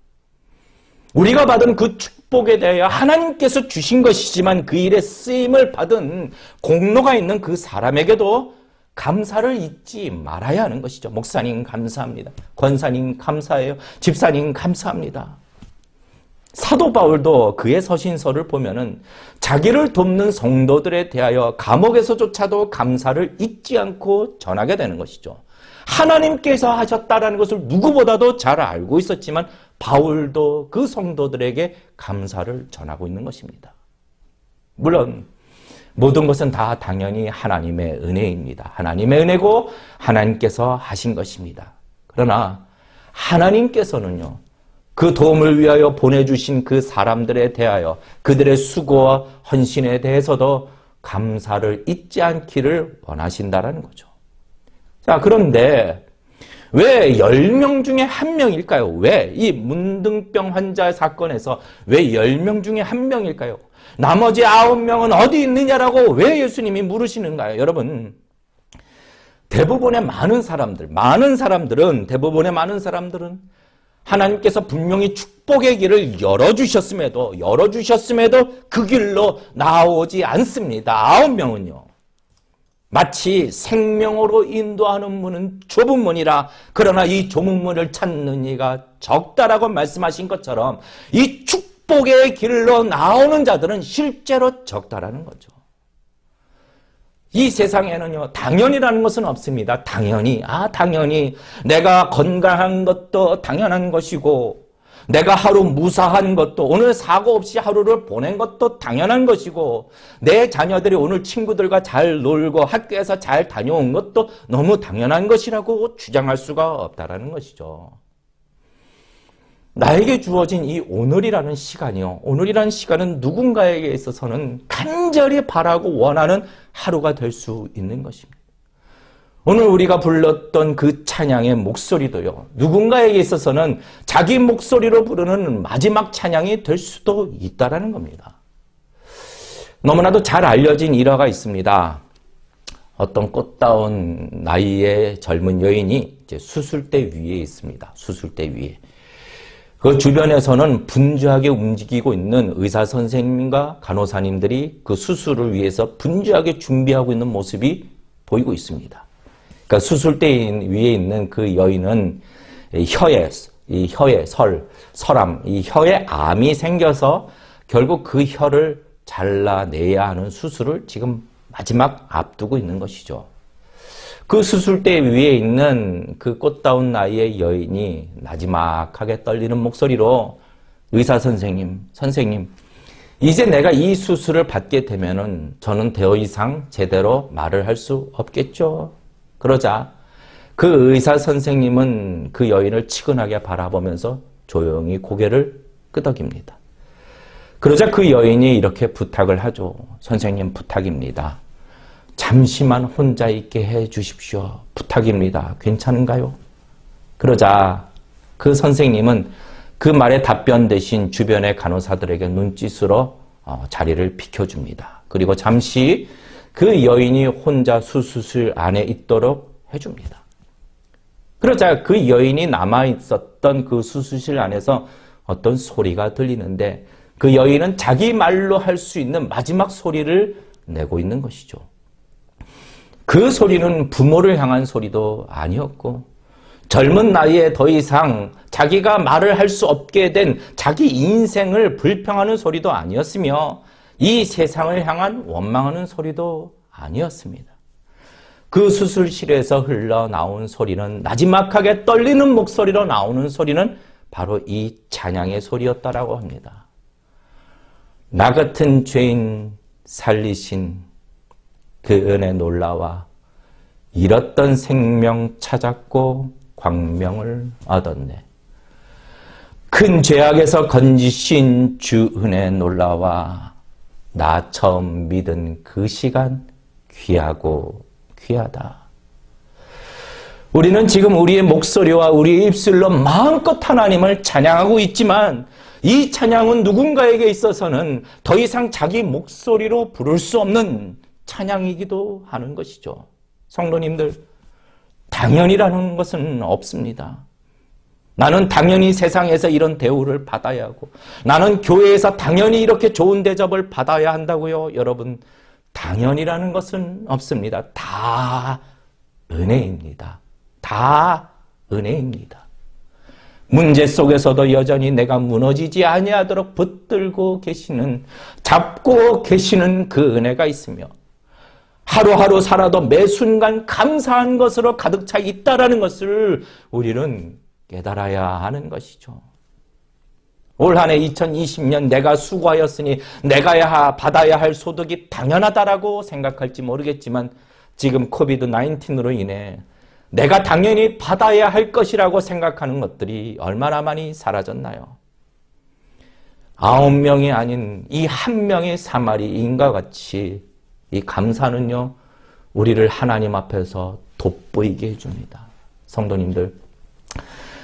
우리가 받은 그 축복에 대하여 하나님께서 주신 것이지만 그 일에 쓰임을 받은 공로가 있는 그 사람에게도 감사를 잊지 말아야 하는 것이죠. 목사님 감사합니다. 권사님 감사해요. 집사님 감사합니다. 사도 바울도 그의 서신서를 보면은 자기를 돕는 성도들에 대하여 감옥에서조차도 감사를 잊지 않고 전하게 되는 것이죠. 하나님께서 하셨다라는 것을 누구보다도 잘 알고 있었지만 바울도 그 성도들에게 감사를 전하고 있는 것입니다. 물론 모든 것은 다 당연히 하나님의 은혜입니다. 하나님의 은혜고 하나님께서 하신 것입니다. 그러나 하나님께서는요, 그 도움을 위하여 보내주신 그 사람들에 대하여 그들의 수고와 헌신에 대해서도 감사를 잊지 않기를 원하신다라는 거죠. 자, 그런데 왜 10명 중에 1명일까요? 왜 이 문둥병 환자 사건에서 왜 10명 중에 1명일까요? 나머지 9명은 어디 있느냐라고 왜 예수님이 물으시는가요? 여러분, 대부분의 많은 사람들은 하나님께서 분명히 축복의 길을 열어주셨음에도 그 길로 나오지 않습니다. 9명은요. 마치 생명으로 인도하는 문은 좁은 문이라 그러나 이 좁은 문을 찾는 이가 적다라고 말씀하신 것처럼 이 축복의 길로 나오는 자들은 실제로 적다라는 거죠. 이 세상에는요, 당연이라는 것은 없습니다. 당연히 내가 건강한 것도 당연한 것이고 내가 하루 무사한 것도, 오늘 사고 없이 하루를 보낸 것도 당연한 것이고 내 자녀들이 오늘 친구들과 잘 놀고 학교에서 잘 다녀온 것도 너무 당연한 것이라고 주장할 수가 없다라는 것이죠. 나에게 주어진 이 오늘이라는 시간은 누군가에게 있어서는 간절히 바라고 원하는 하루가 될 수 있는 것입니다. 오늘 우리가 불렀던 그 찬양의 목소리도요, 누군가에게 있어서는 자기 목소리로 부르는 마지막 찬양이 될 수도 있다라는 겁니다. 너무나도 잘 알려진 일화가 있습니다. 어떤 꽃다운 나이의 젊은 여인이 이제 수술대 위에 있습니다. 수술대 위에. 그 주변에서는 분주하게 움직이고 있는 의사 선생님과 간호사님들이 그 수술을 위해서 분주하게 준비하고 있는 모습이 보이고 있습니다. 그러니까 수술대 위에 있는 그 여인은 혀에 암이 생겨서 결국 그 혀를 잘라내야 하는 수술을 지금 마지막 앞두고 있는 것이죠. 그 수술대 위에 있는 그 꽃다운 나이의 여인이 나지막하게 떨리는 목소리로 의사 선생님, 이제 내가 이 수술을 받게 되면은 저는 더 이상 제대로 말을 할 수 없겠죠. 그러자 그 의사 선생님은 그 여인을 치근하게 바라보면서 조용히 고개를 끄덕입니다. 그러자 그 여인이 이렇게 부탁을 하죠. 선생님, 부탁입니다. 잠시만 혼자 있게 해 주십시오. 부탁입니다. 괜찮은가요? 그러자 그 선생님은 그 말에 답변 대신 주변의 간호사들에게 눈짓으로 자리를 비켜줍니다. 그리고 잠시 그 여인이 혼자 수술실 안에 있도록 해줍니다. 그러자 그 여인이 남아있었던 그 수술실 안에서 어떤 소리가 들리는데 그 여인은 자기 말로 할 수 있는 마지막 소리를 내고 있는 것이죠. 그 소리는 부모를 향한 소리도 아니었고 젊은 나이에 더 이상 자기가 말을 할 수 없게 된 자기 인생을 불평하는 소리도 아니었으며 이 세상을 향한 원망하는 소리도 아니었습니다. 그 수술실에서 흘러나온 소리는, 나지막하게 떨리는 목소리로 나오는 소리는 바로 이 찬양의 소리였다라고 합니다. 나 같은 죄인 살리신 그 은혜 놀라와 잃었던 생명 찾았고 광명을 얻었네. 큰 죄악에서 건지신 주 은혜 놀라와 나 처음 믿은 그 시간 귀하고 귀하다. 우리는 지금 우리의 목소리와 우리의 입술로 마음껏 하나님을 찬양하고 있지만 이 찬양은 누군가에게 있어서는 더 이상 자기 목소리로 부를 수 없는 찬양이기도 하는 것이죠. 성도님들, 당연이라는 것은 없습니다. 나는 당연히 세상에서 이런 대우를 받아야 하고 나는 교회에서 당연히 이렇게 좋은 대접을 받아야 한다고요. 여러분, 당연이라는 것은 없습니다. 다 은혜입니다. 다 은혜입니다. 문제 속에서도 여전히 내가 무너지지 아니하도록 붙들고 계시는, 잡고 계시는 그 은혜가 있으며 하루하루 살아도 매 순간 감사한 것으로 가득 차 있다라는 것을 우리는 깨달아야 하는 것이죠. 올 한 해 2020년 내가 수고하였으니 내가 받아야 할 소득이 당연하다라고 생각할지 모르겠지만 지금 코비드-19으로 인해 내가 당연히 받아야 할 것이라고 생각하는 것들이 얼마나 많이 사라졌나요? 9명이 아닌 이 한 명의 사마리인과 같이 이 감사는요, 우리를 하나님 앞에서 돋보이게 해줍니다. 성도님들,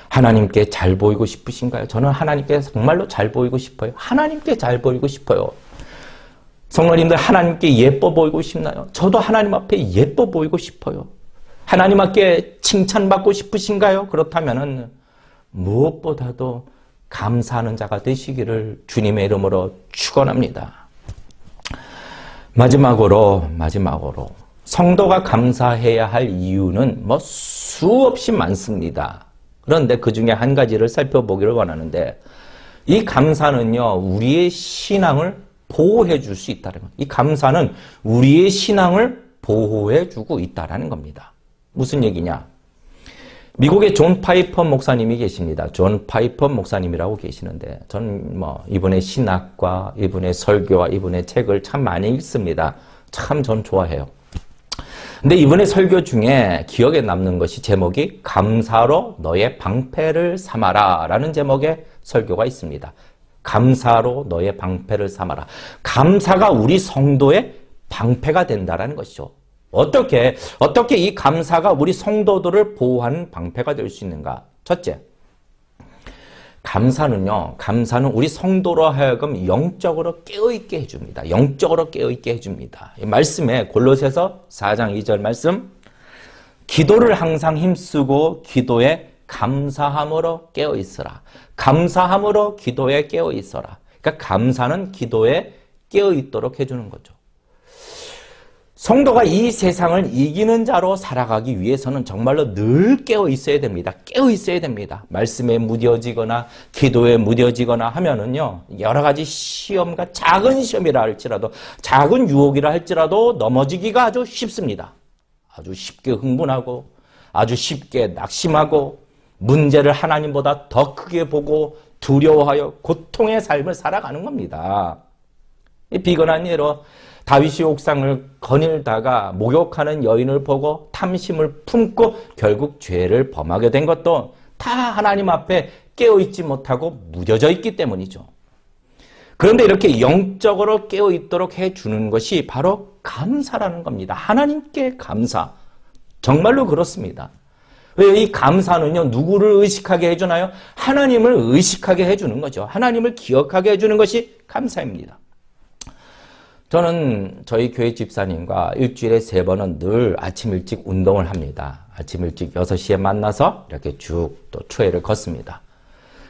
하나님께 잘 보이고 싶으신가요? 저는 하나님께 정말로 잘 보이고 싶어요. 하나님께 잘 보이고 싶어요. 성도님들, 하나님께 예뻐 보이고 싶나요? 저도 하나님 앞에 예뻐 보이고 싶어요. 하나님 앞에 칭찬받고 싶으신가요? 그렇다면 무엇보다도 감사하는 자가 되시기를 주님의 이름으로 축원합니다. 마지막으로 성도가 감사해야 할 이유는 수없이 많습니다. 그런데 그 중에 한 가지를 살펴보기를 원하는데, 이 감사는요, 우리의 신앙을 보호해 줄 수 있다는 겁니다. 이 감사는 우리의 신앙을 보호해 주고 있다는 겁니다. 무슨 얘기냐? 미국의 존 파이퍼 목사님이 계십니다. 존 파이퍼 목사님이라고 계시는데, 전 이분의 신학과 이분의 설교와 이분의 책을 참 많이 읽습니다. 참 전 좋아해요. 근데 이분의 설교 중에 기억에 남는 것이, 제목이 감사로 너의 방패를 삼아라 라는 제목의 설교가 있습니다. 감사로 너의 방패를 삼아라. 감사가 우리 성도의 방패가 된다는 것이죠. 어떻게 이 감사가 우리 성도들을 보호하는 방패가 될 수 있는가? 첫째, 감사는 우리 성도로 하여금 영적으로 깨어있게 해줍니다. 영적으로 깨어있게 해줍니다. 이 말씀에 골로새서 4장 2절 말씀, 기도를 항상 힘쓰고 기도에 감사함으로 깨어있으라. 감사함으로 기도에 깨어있어라. 그러니까 감사는 기도에 깨어있도록 해주는 거죠. 성도가 이 세상을 이기는 자로 살아가기 위해서는 정말로 늘 깨어 있어야 됩니다. 깨어 있어야 됩니다. 말씀에 무뎌지거나 기도에 무뎌지거나 하면은요, 여러 가지 시험과 작은 시험이라 할지라도, 작은 유혹이라 할지라도 넘어지기가 아주 쉽습니다. 아주 쉽게 흥분하고, 아주 쉽게 낙심하고, 문제를 하나님보다 더 크게 보고 두려워하여 고통의 삶을 살아가는 겁니다. 비근한 예로 다윗이 옥상을 거닐다가 목욕하는 여인을 보고 탐심을 품고 결국 죄를 범하게 된 것도 다 하나님 앞에 깨어있지 못하고 무뎌져 있기 때문이죠. 그런데 이렇게 영적으로 깨어있도록 해주는 것이 바로 감사라는 겁니다. 하나님께 감사. 정말로 그렇습니다. 왜 이 감사는요, 누구를 의식하게 해주나요? 하나님을 의식하게 해주는 거죠. 하나님을 기억하게 해주는 것이 감사입니다. 저는 저희 교회 집사님과 일주일에 3번은 늘 아침 일찍 운동을 합니다. 아침 일찍 6시에 만나서 이렇게 쭉 또 초회를 걷습니다.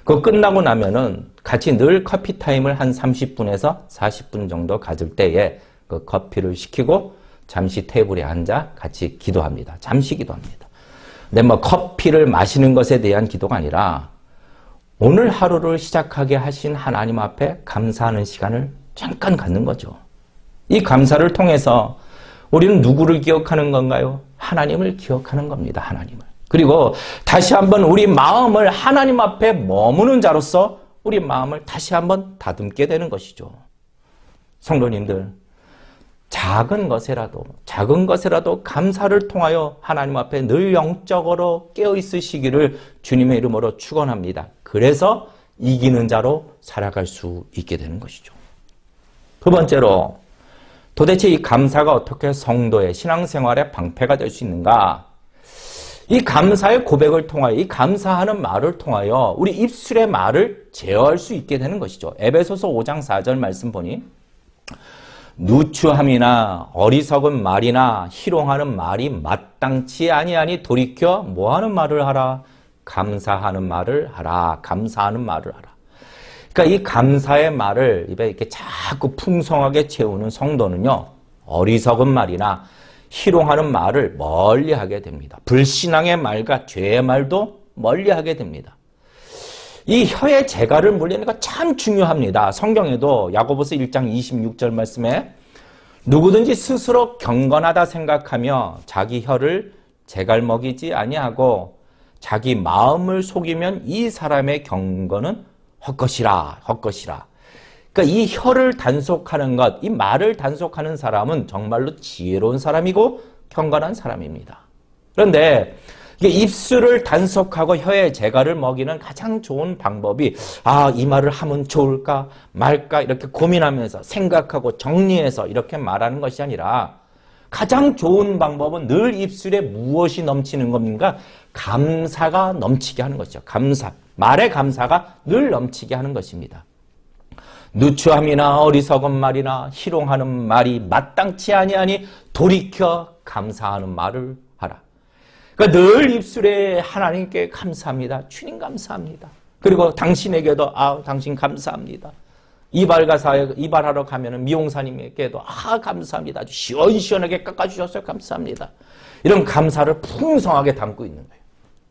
그거 끝나고 나면은 같이 늘 커피 타임을 한 30분에서 40분 정도 가질 때에 그 커피를 시키고 잠시 테이블에 앉아 같이 기도합니다. 잠시 기도합니다. 근데 커피를 마시는 것에 대한 기도가 아니라 오늘 하루를 시작하게 하신 하나님 앞에 감사하는 시간을 잠깐 갖는 거죠. 이 감사를 통해서 우리는 누구를 기억하는 건가요? 하나님을 기억하는 겁니다. 하나님을. 그리고 다시 한번 우리 마음을 하나님 앞에 머무는 자로서 우리 마음을 다시 한번 다듬게 되는 것이죠. 성도님들, 작은 것에라도 감사를 통하여 하나님 앞에 늘 영적으로 깨어있으시기를 주님의 이름으로 축원합니다. 그래서 이기는 자로 살아갈 수 있게 되는 것이죠. 두 번째로, 도대체 이 감사가 어떻게 성도의 신앙생활의 방패가 될 수 있는가? 이 감사의 고백을 통하여, 이 감사하는 말을 통하여 우리 입술의 말을 제어할 수 있게 되는 것이죠. 에베소서 5장 4절 말씀 보니, 누추함이나 어리석은 말이나 희롱하는 말이 마땅치 아니하니 돌이켜 뭐하는 말을 하라? 감사하는 말을 하라. 감사하는 말을 하라. 그러니까 이 감사의 말을 입에 이렇게 자꾸 풍성하게 채우는 성도는요, 어리석은 말이나 희롱하는 말을 멀리하게 됩니다. 불신앙의 말과 죄의 말도 멀리하게 됩니다. 이 혀의 재갈을 물리는 거 참 중요합니다. 성경에도 야고보서 1장 26절 말씀에 누구든지 스스로 경건하다 생각하며 자기 혀를 재갈 먹이지 아니하고 자기 마음을 속이면 이 사람의 경건은 헛것이라. 그러니까 이 혀를 단속하는 것, 이 말을 단속하는 사람은 정말로 지혜로운 사람이고 경건한 사람입니다. 그런데 이게 입술을 단속하고 혀의 재갈을 먹이는 가장 좋은 방법이 이 말을 하면 좋을까 말까 이렇게 고민하면서 생각하고 정리해서 이렇게 말하는 것이 아니라 가장 좋은 방법은 늘 입술에 무엇이 넘치는 겁니까? 감사가 넘치게 하는 것이죠. 감사. 말의 감사가 늘 넘치게 하는 것입니다. 누추함이나 어리석은 말이나 희롱하는 말이 마땅치 아니하니 돌이켜 감사하는 말을 하라. 그러니까 늘 입술에 하나님께 감사합니다. 주님 감사합니다. 그리고 당신에게도 당신 감사합니다. 이발하러 가면은 미용사님에게도 감사합니다. 아주 시원시원하게 깎아주셔서 감사합니다. 이런 감사를 풍성하게 담고 있는 거예요.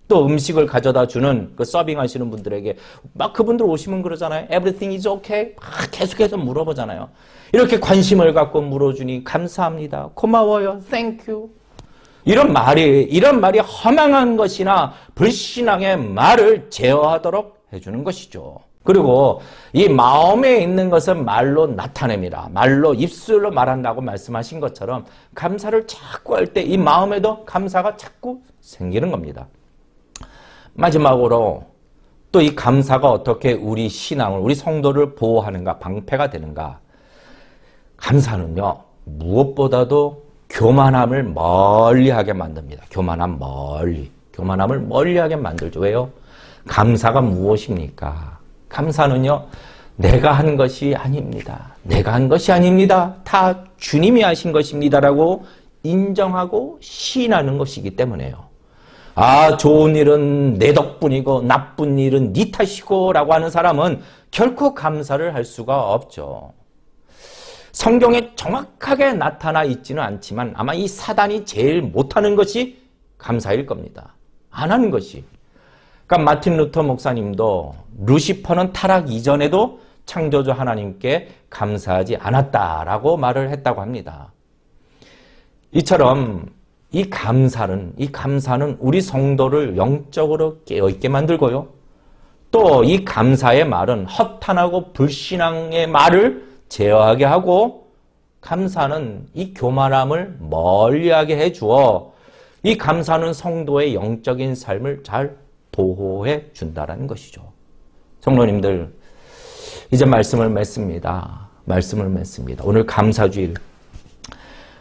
또 음식을 가져다 주는 그 서빙하시는 분들에게 막 그분들 오시면 그러잖아요. Everything is okay? 계속해서 물어보잖아요. 이렇게 관심을 갖고 물어주니 감사합니다. 고마워요. Thank you. 이런 말이 허망한 것이나 불신앙의 말을 제어하도록 해주는 것이죠. 그리고 이 마음에 있는 것을 말로 나타냅니다. 말로 입술로 말한다고 말씀하신 것처럼 감사를 자꾸 할 때 이 마음에도 감사가 자꾸 생기는 겁니다. 마지막으로 또 이 감사가 어떻게 우리 신앙을, 우리 성도를 보호하는가, 방패가 되는가. 감사는요, 무엇보다도 교만함을 멀리하게 만듭니다. 교만함을 멀리하게 만들죠. 왜요? 감사가 무엇입니까? 감사는요, 내가 한 것이 아닙니다. 다 주님이 하신 것입니다라고 인정하고 시인하는 것이기 때문에요. 좋은 일은 내 덕분이고 나쁜 일은 네 탓이고 라고 하는 사람은 결코 감사를 할 수가 없죠. 성경에 정확하게 나타나 있지는 않지만 아마 이 사단이 제일 못하는 것이 감사일 겁니다. 안 하는 것이. 그러니까 마틴 루터 목사님도 루시퍼는 타락 이전에도 창조주 하나님께 감사하지 않았다라고 말을 했다고 합니다. 이처럼 이 감사는 우리 성도를 영적으로 깨어있게 만들고요. 또 이 감사의 말은 허탄하고 불신앙의 말을 제어하게 하고, 감사는 이 교만함을 멀리하게 해주어 이 감사는 성도의 영적인 삶을 잘 보호해 준다는 것이죠. 성도님들, 이제 말씀을 맺습니다. 오늘 감사주일.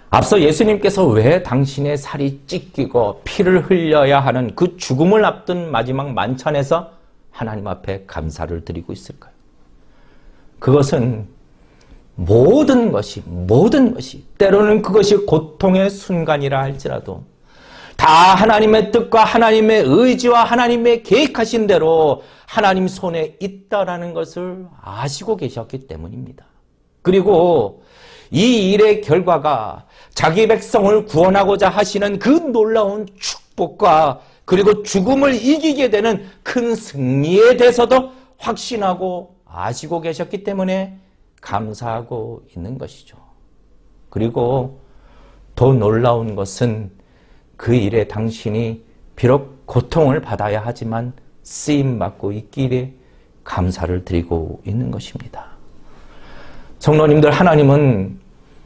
앞서 예수님께서 왜 당신의 살이 찢기고 피를 흘려야 하는 그 죽음을 앞둔 마지막 만찬에서 하나님 앞에 감사를 드리고 있을까요? 그것은 모든 것이 때로는 그것이 고통의 순간이라 할지라도 다 하나님의 뜻과 하나님의 의지와 하나님의 계획하신 대로 하나님 손에 있다라는 것을 아시고 계셨기 때문입니다. 그리고 이 일의 결과가 자기 백성을 구원하고자 하시는 그 놀라운 축복과 그리고 죽음을 이기게 되는 큰 승리에 대해서도 확신하고 아시고 계셨기 때문에 감사하고 있는 것이죠. 그리고 더 놀라운 것은 그 일에 당신이 비록 고통을 받아야 하지만 쓰임받고 있기에 감사를 드리고 있는 것입니다. 성도님들, 하나님은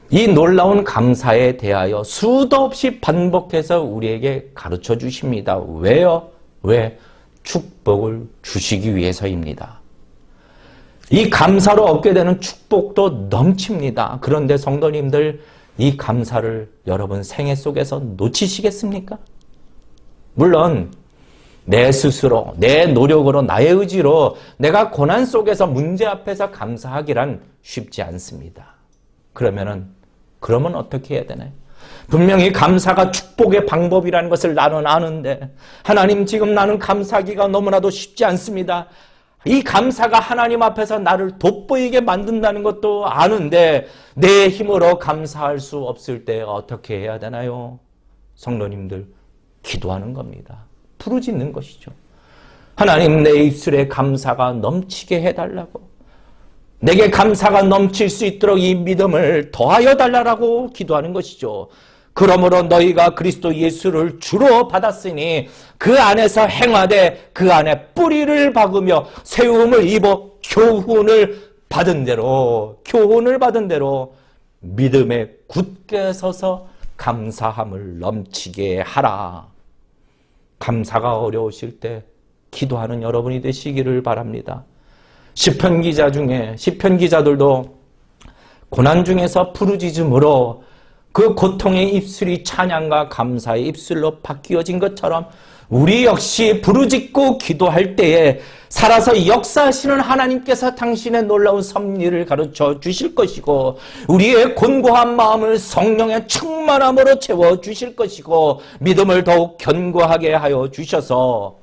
이 놀라운 감사에 대하여 수도 없이 반복해서 우리에게 가르쳐 주십니다. 왜요? 왜? 축복을 주시기 위해서입니다. 이 감사로 얻게 되는 축복도 넘칩니다. 그런데 성도님들, 이 감사를 여러분 생애 속에서 놓치시겠습니까? 물론 내 스스로, 내 노력으로, 나의 의지로 내가 고난 속에서 문제 앞에서 감사하기란 쉽지 않습니다. 그러면 어떻게 해야 되나요? 분명히 감사가 축복의 방법이라는 것을 나는 아는데, 하나님, 지금 나는 감사하기가 너무나도 쉽지 않습니다. 이 감사가 하나님 앞에서 나를 돋보이게 만든다는 것도 아는데 내 힘으로 감사할 수 없을 때 어떻게 해야 되나요? 성도님들, 기도하는 겁니다. 부르짖는 것이죠. 하나님, 내 입술에 감사가 넘치게 해달라고, 내게 감사가 넘칠 수 있도록 이 믿음을 더하여 달라고 기도하는 것이죠. 그러므로 너희가 그리스도 예수를 주로 받았으니 그 안에서 행하되 그 안에 뿌리를 박으며 세움을 입어 교훈을 받은 대로 믿음에 굳게 서서 감사함을 넘치게 하라. 감사가 어려우실 때 기도하는 여러분이 되시기를 바랍니다. 시편 기자들도 고난 중에서 부르짖음으로 그 고통의 입술이 찬양과 감사의 입술로 바뀌어진 것처럼 우리 역시 부르짖고 기도할 때에 살아서 역사하시는 하나님께서 당신의 놀라운 섭리를 가르쳐 주실 것이고, 우리의 곤고한 마음을 성령의 충만함으로 채워주실 것이고, 믿음을 더욱 견고하게 하여 주셔서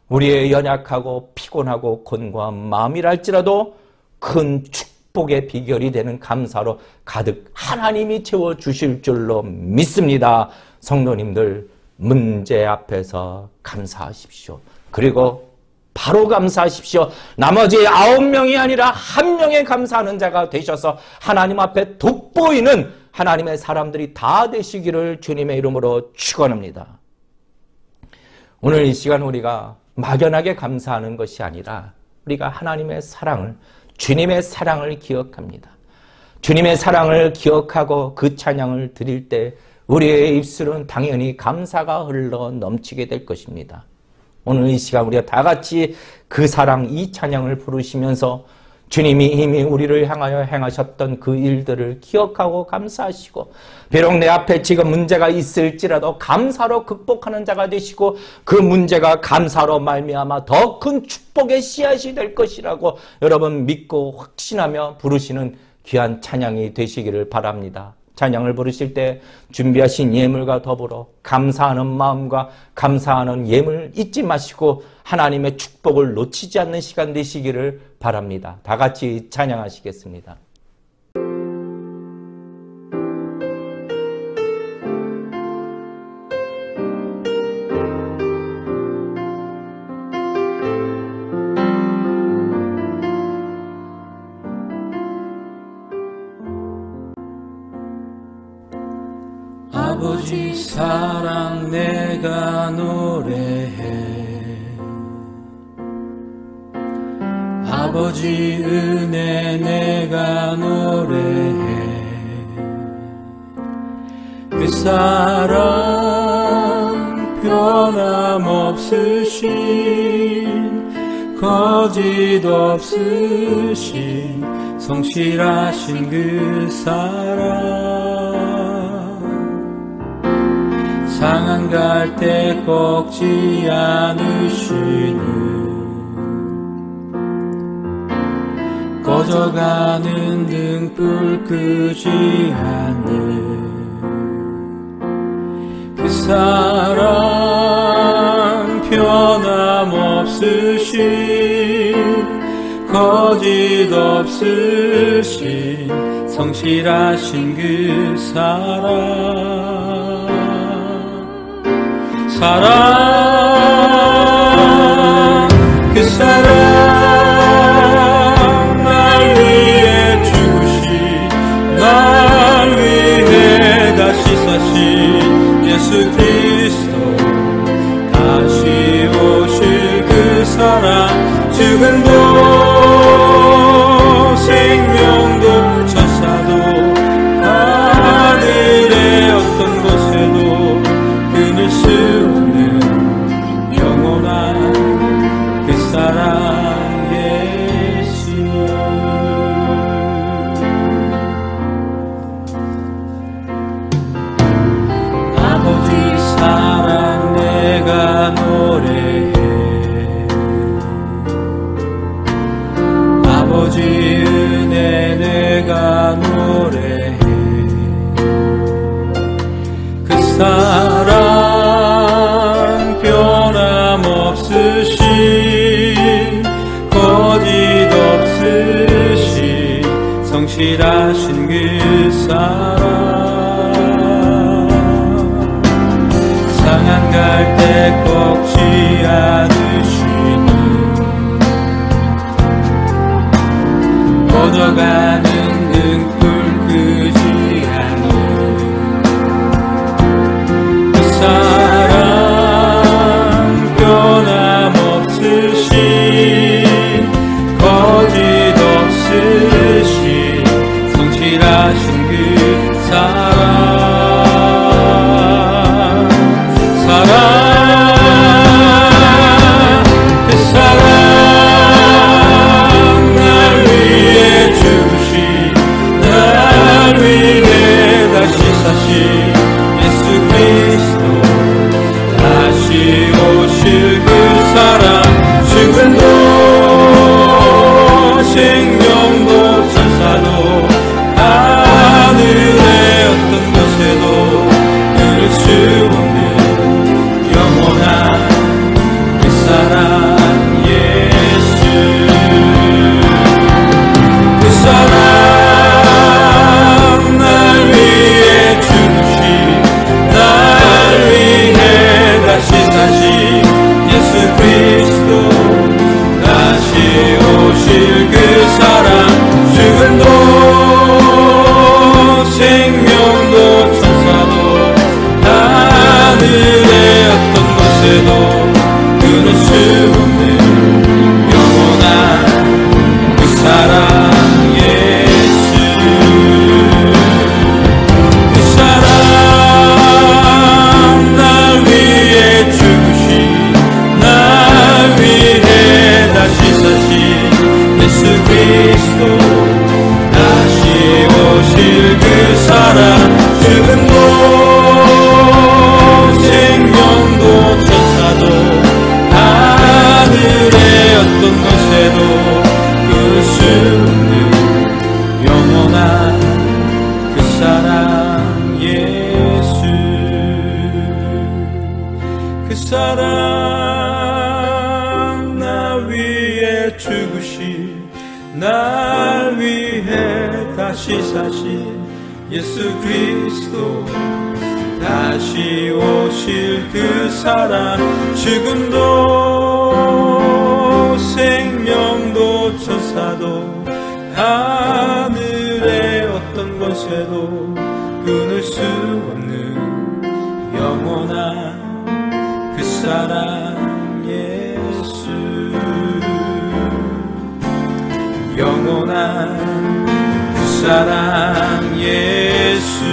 우리의 연약하고 피곤하고 곤고한 마음이랄지라도 큰 축복의 비결이 되는 감사로 가득 하나님이 채워주실 줄로 믿습니다. 성도님들, 문제 앞에서 감사하십시오. 그리고 바로 감사하십시오. 나머지 9명이 아니라 1명의 감사하는 자가 되셔서 하나님 앞에 돋보이는 하나님의 사람들이 다 되시기를 주님의 이름으로 축원합니다. 오늘 이 시간 우리가 막연하게 감사하는 것이 아니라 우리가 하나님의 사랑을, 주님의 사랑을 기억합니다. 주님의 사랑을 기억하고 그 찬양을 드릴 때 우리의 입술은 당연히 감사가 흘러 넘치게 될 것입니다. 오늘 이 시간 우리가 다 같이 그 사랑, 이 찬양을 부르시면서 주님이 이미 우리를 향하여 행하셨던 그 일들을 기억하고 감사하시고, 비록 내 앞에 지금 문제가 있을지라도 감사로 극복하는 자가 되시고, 그 문제가 감사로 말미암아 더 큰 축복의 씨앗이 될 것이라고 여러분 믿고 확신하며 부르시는 귀한 찬양이 되시기를 바랍니다. 찬양을 부르실 때 준비하신 예물과 더불어 감사하는 마음과 감사하는 예물 잊지 마시고 하나님의 축복을 놓치지 않는 시간 되시기를 바랍니다. 다 같이 찬양하시겠습니다. 아버지 사랑 내가 노래해, 아버지 은혜 내가 노래해. 그 사랑 변함없으신, 거짓 없으신, 성실하신 그 사랑, 상한 갈 때 꺾지 않으시는, 꺼져가는 등불 끄지 않는 그 사랑 변함없으신, 거짓 없으신, 성실하신 그 사랑, 그 사랑 날 위해 죽으신, 날 위해 다시 사신 예수 그리스도, 다시 오실 그 사랑, 죽음도 생명도 천사도 하늘의 어떤 곳에도 끊을 수 없는 영원한 그 사랑 예수. 아버지 사랑 내가 노래해, 아버지 은혜 내가 노래해. 그 사랑 변함없으신, 거짓 없으신, 성실하신 그 사랑, 상한 갈 때 꺾지 않으시는, 꺼져가는 등불 끄지 않는 그 사랑 변함없으신 거짓 없으신 성실하신 그 사랑 그 사랑 날 위해 주신 날 위해 다시 사신 예수 그리스도 다시 오실 그 사랑 죽음도 생명도 천사도 하늘의 어떤 것에도 끊을 수 없는 영원한 그 사랑 예수 그 사랑 날 위해 죽으신 날 위해 다시 사신 예수 그리스도 다시 오실 그 사랑 죽음도 생명도 천사도 하늘의 어떤 곳에도 끊을 수 없는 영원한 그 사랑 예수 그 사랑 날 위해 죽으신 날 위해 다시 사신 예수 그리스도 다시 오실 그 사랑 죽음도 생명도 천사도 하늘의 어떤 곳에도 끊을 수 없는 영원한 그 사랑 예수 그 사랑 나 위해 죽으신 날 위해 다시 사신 예수 그리스도 다시 오실 그 사랑 죽음도 생명도 천사도 하늘의 어떤 곳에도 끊을 수 없는 영원한 그 사랑 예수 영원한 그 사랑 예수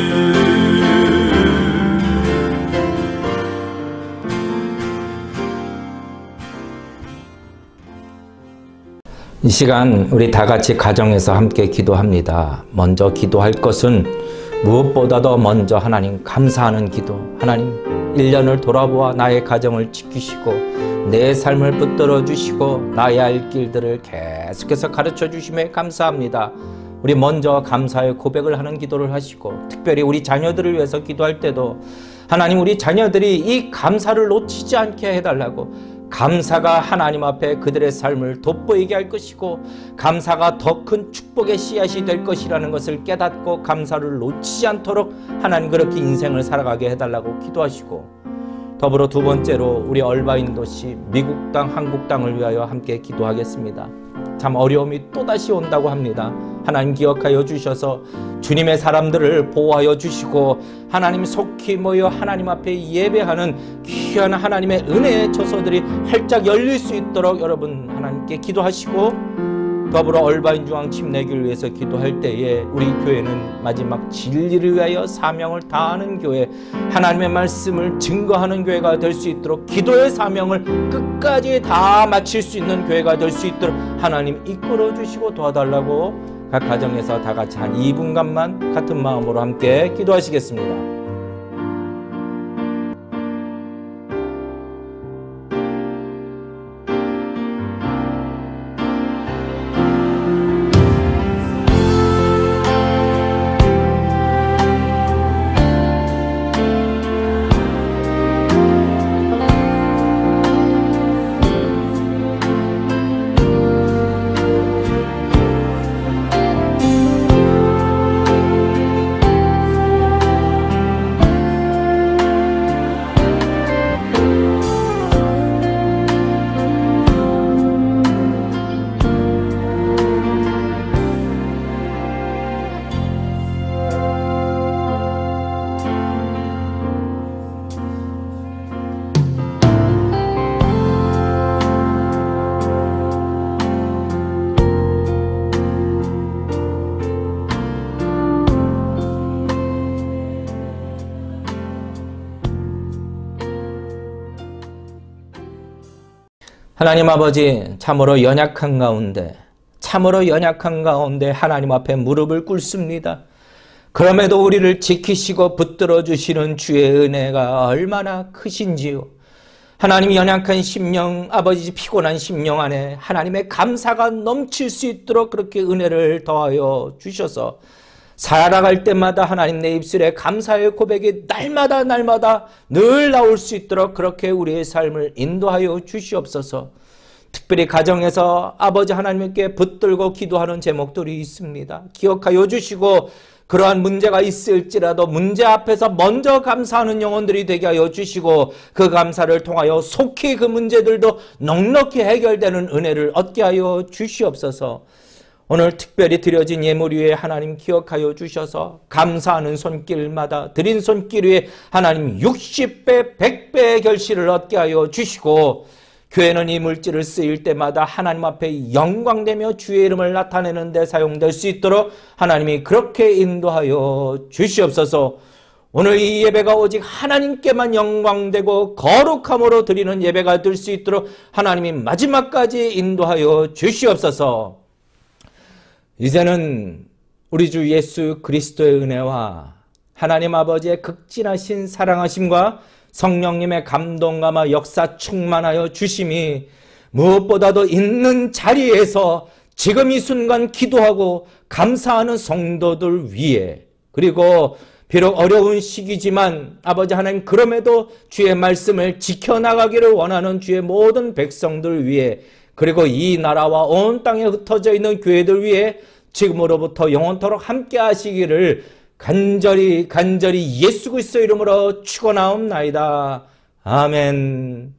이 시간 우리 다 같이 가정에서 함께 기도합니다. 먼저 기도할 것은 무엇보다도 먼저 하나님 감사하는 기도. 하나님 1년을 돌아보아 나의 가정을 지키시고 내 삶을 붙들어 주시고 나의 할 길들을 계속해서 가르쳐 주심에 감사합니다. 우리 먼저 감사의 고백을 하는 기도를 하시고 특별히 우리 자녀들을 위해서 기도할 때도 하나님 우리 자녀들이 이 감사를 놓치지 않게 해달라고, 감사가 하나님 앞에 그들의 삶을 돋보이게 할 것이고 감사가 더 큰 축복의 씨앗이 될 것이라는 것을 깨닫고 감사를 놓치지 않도록 하나님 그렇게 인생을 살아가게 해달라고 기도하시고, 더불어 두 번째로 우리 얼바인 도시 미국 땅 한국 땅을 위하여 함께 기도하겠습니다. 참 어려움이 또다시 온다고 합니다. 하나님 기억하여 주셔서 주님의 사람들을 보호하여 주시고 하나님 속히 모여 하나님 앞에 예배하는 귀한 하나님의 은혜의 처소들이 활짝 열릴 수 있도록 여러분 하나님께 기도하시고, 더불어 얼바인 중앙 침례교를 위해서 기도할 때에 우리 교회는 마지막 진리를 위하여 사명을 다하는 교회, 하나님의 말씀을 증거하는 교회가 될 수 있도록 기도의 사명을 끝까지 다 마칠 수 있는 교회가 될 수 있도록 하나님 이끌어 주시고 도와달라고 각 가정에서 다 같이 한 2분간만 같은 마음으로 함께 기도하시겠습니다. 하나님 아버지, 참으로 연약한 가운데 하나님 앞에 무릎을 꿇습니다. 그럼에도 우리를 지키시고 붙들어 주시는 주의 은혜가 얼마나 크신지요. 하나님, 연약한 심령, 아버지 피곤한 심령 안에 하나님의 감사가 넘칠 수 있도록 그렇게 은혜를 더하여 주셔서 살아갈 때마다 하나님 내 입술에 감사의 고백이 날마다 늘 나올 수 있도록 그렇게 우리의 삶을 인도하여 주시옵소서. 특별히 가정에서 아버지 하나님께 붙들고 기도하는 제목들이 있습니다. 기억하여 주시고 그러한 문제가 있을지라도 문제 앞에서 먼저 감사하는 영혼들이 되게 하여 주시고 그 감사를 통하여 속히 그 문제들도 넉넉히 해결되는 은혜를 얻게 하여 주시옵소서. 오늘 특별히 드려진 예물 위에 하나님 기억하여 주셔서 감사하는 손길마다 드린 손길 위에 하나님 60배, 100배의 결실을 얻게 하여 주시고 교회는 이 물질을 쓰일 때마다 하나님 앞에 영광되며 주의 이름을 나타내는 데 사용될 수 있도록 하나님이 그렇게 인도하여 주시옵소서. 오늘 이 예배가 오직 하나님께만 영광되고 거룩함으로 드리는 예배가 될 수 있도록 하나님이 마지막까지 인도하여 주시옵소서. 이제는 우리 주 예수 그리스도의 은혜와 하나님 아버지의 극진하신 사랑하심과 성령님의 감동감화 역사 충만하여 주심이 무엇보다도 있는 자리에서 지금 이 순간 기도하고 감사하는 성도들 위해, 그리고 비록 어려운 시기지만 아버지 하나님 그럼에도 주의 말씀을 지켜나가기를 원하는 주의 모든 백성들 위해, 그리고 이 나라와 온 땅에 흩어져 있는 교회들 위해 지금으로부터 영원토록 함께 하시기를 간절히 예수 그리스도 이름으로 축원하옵나이다. 아멘.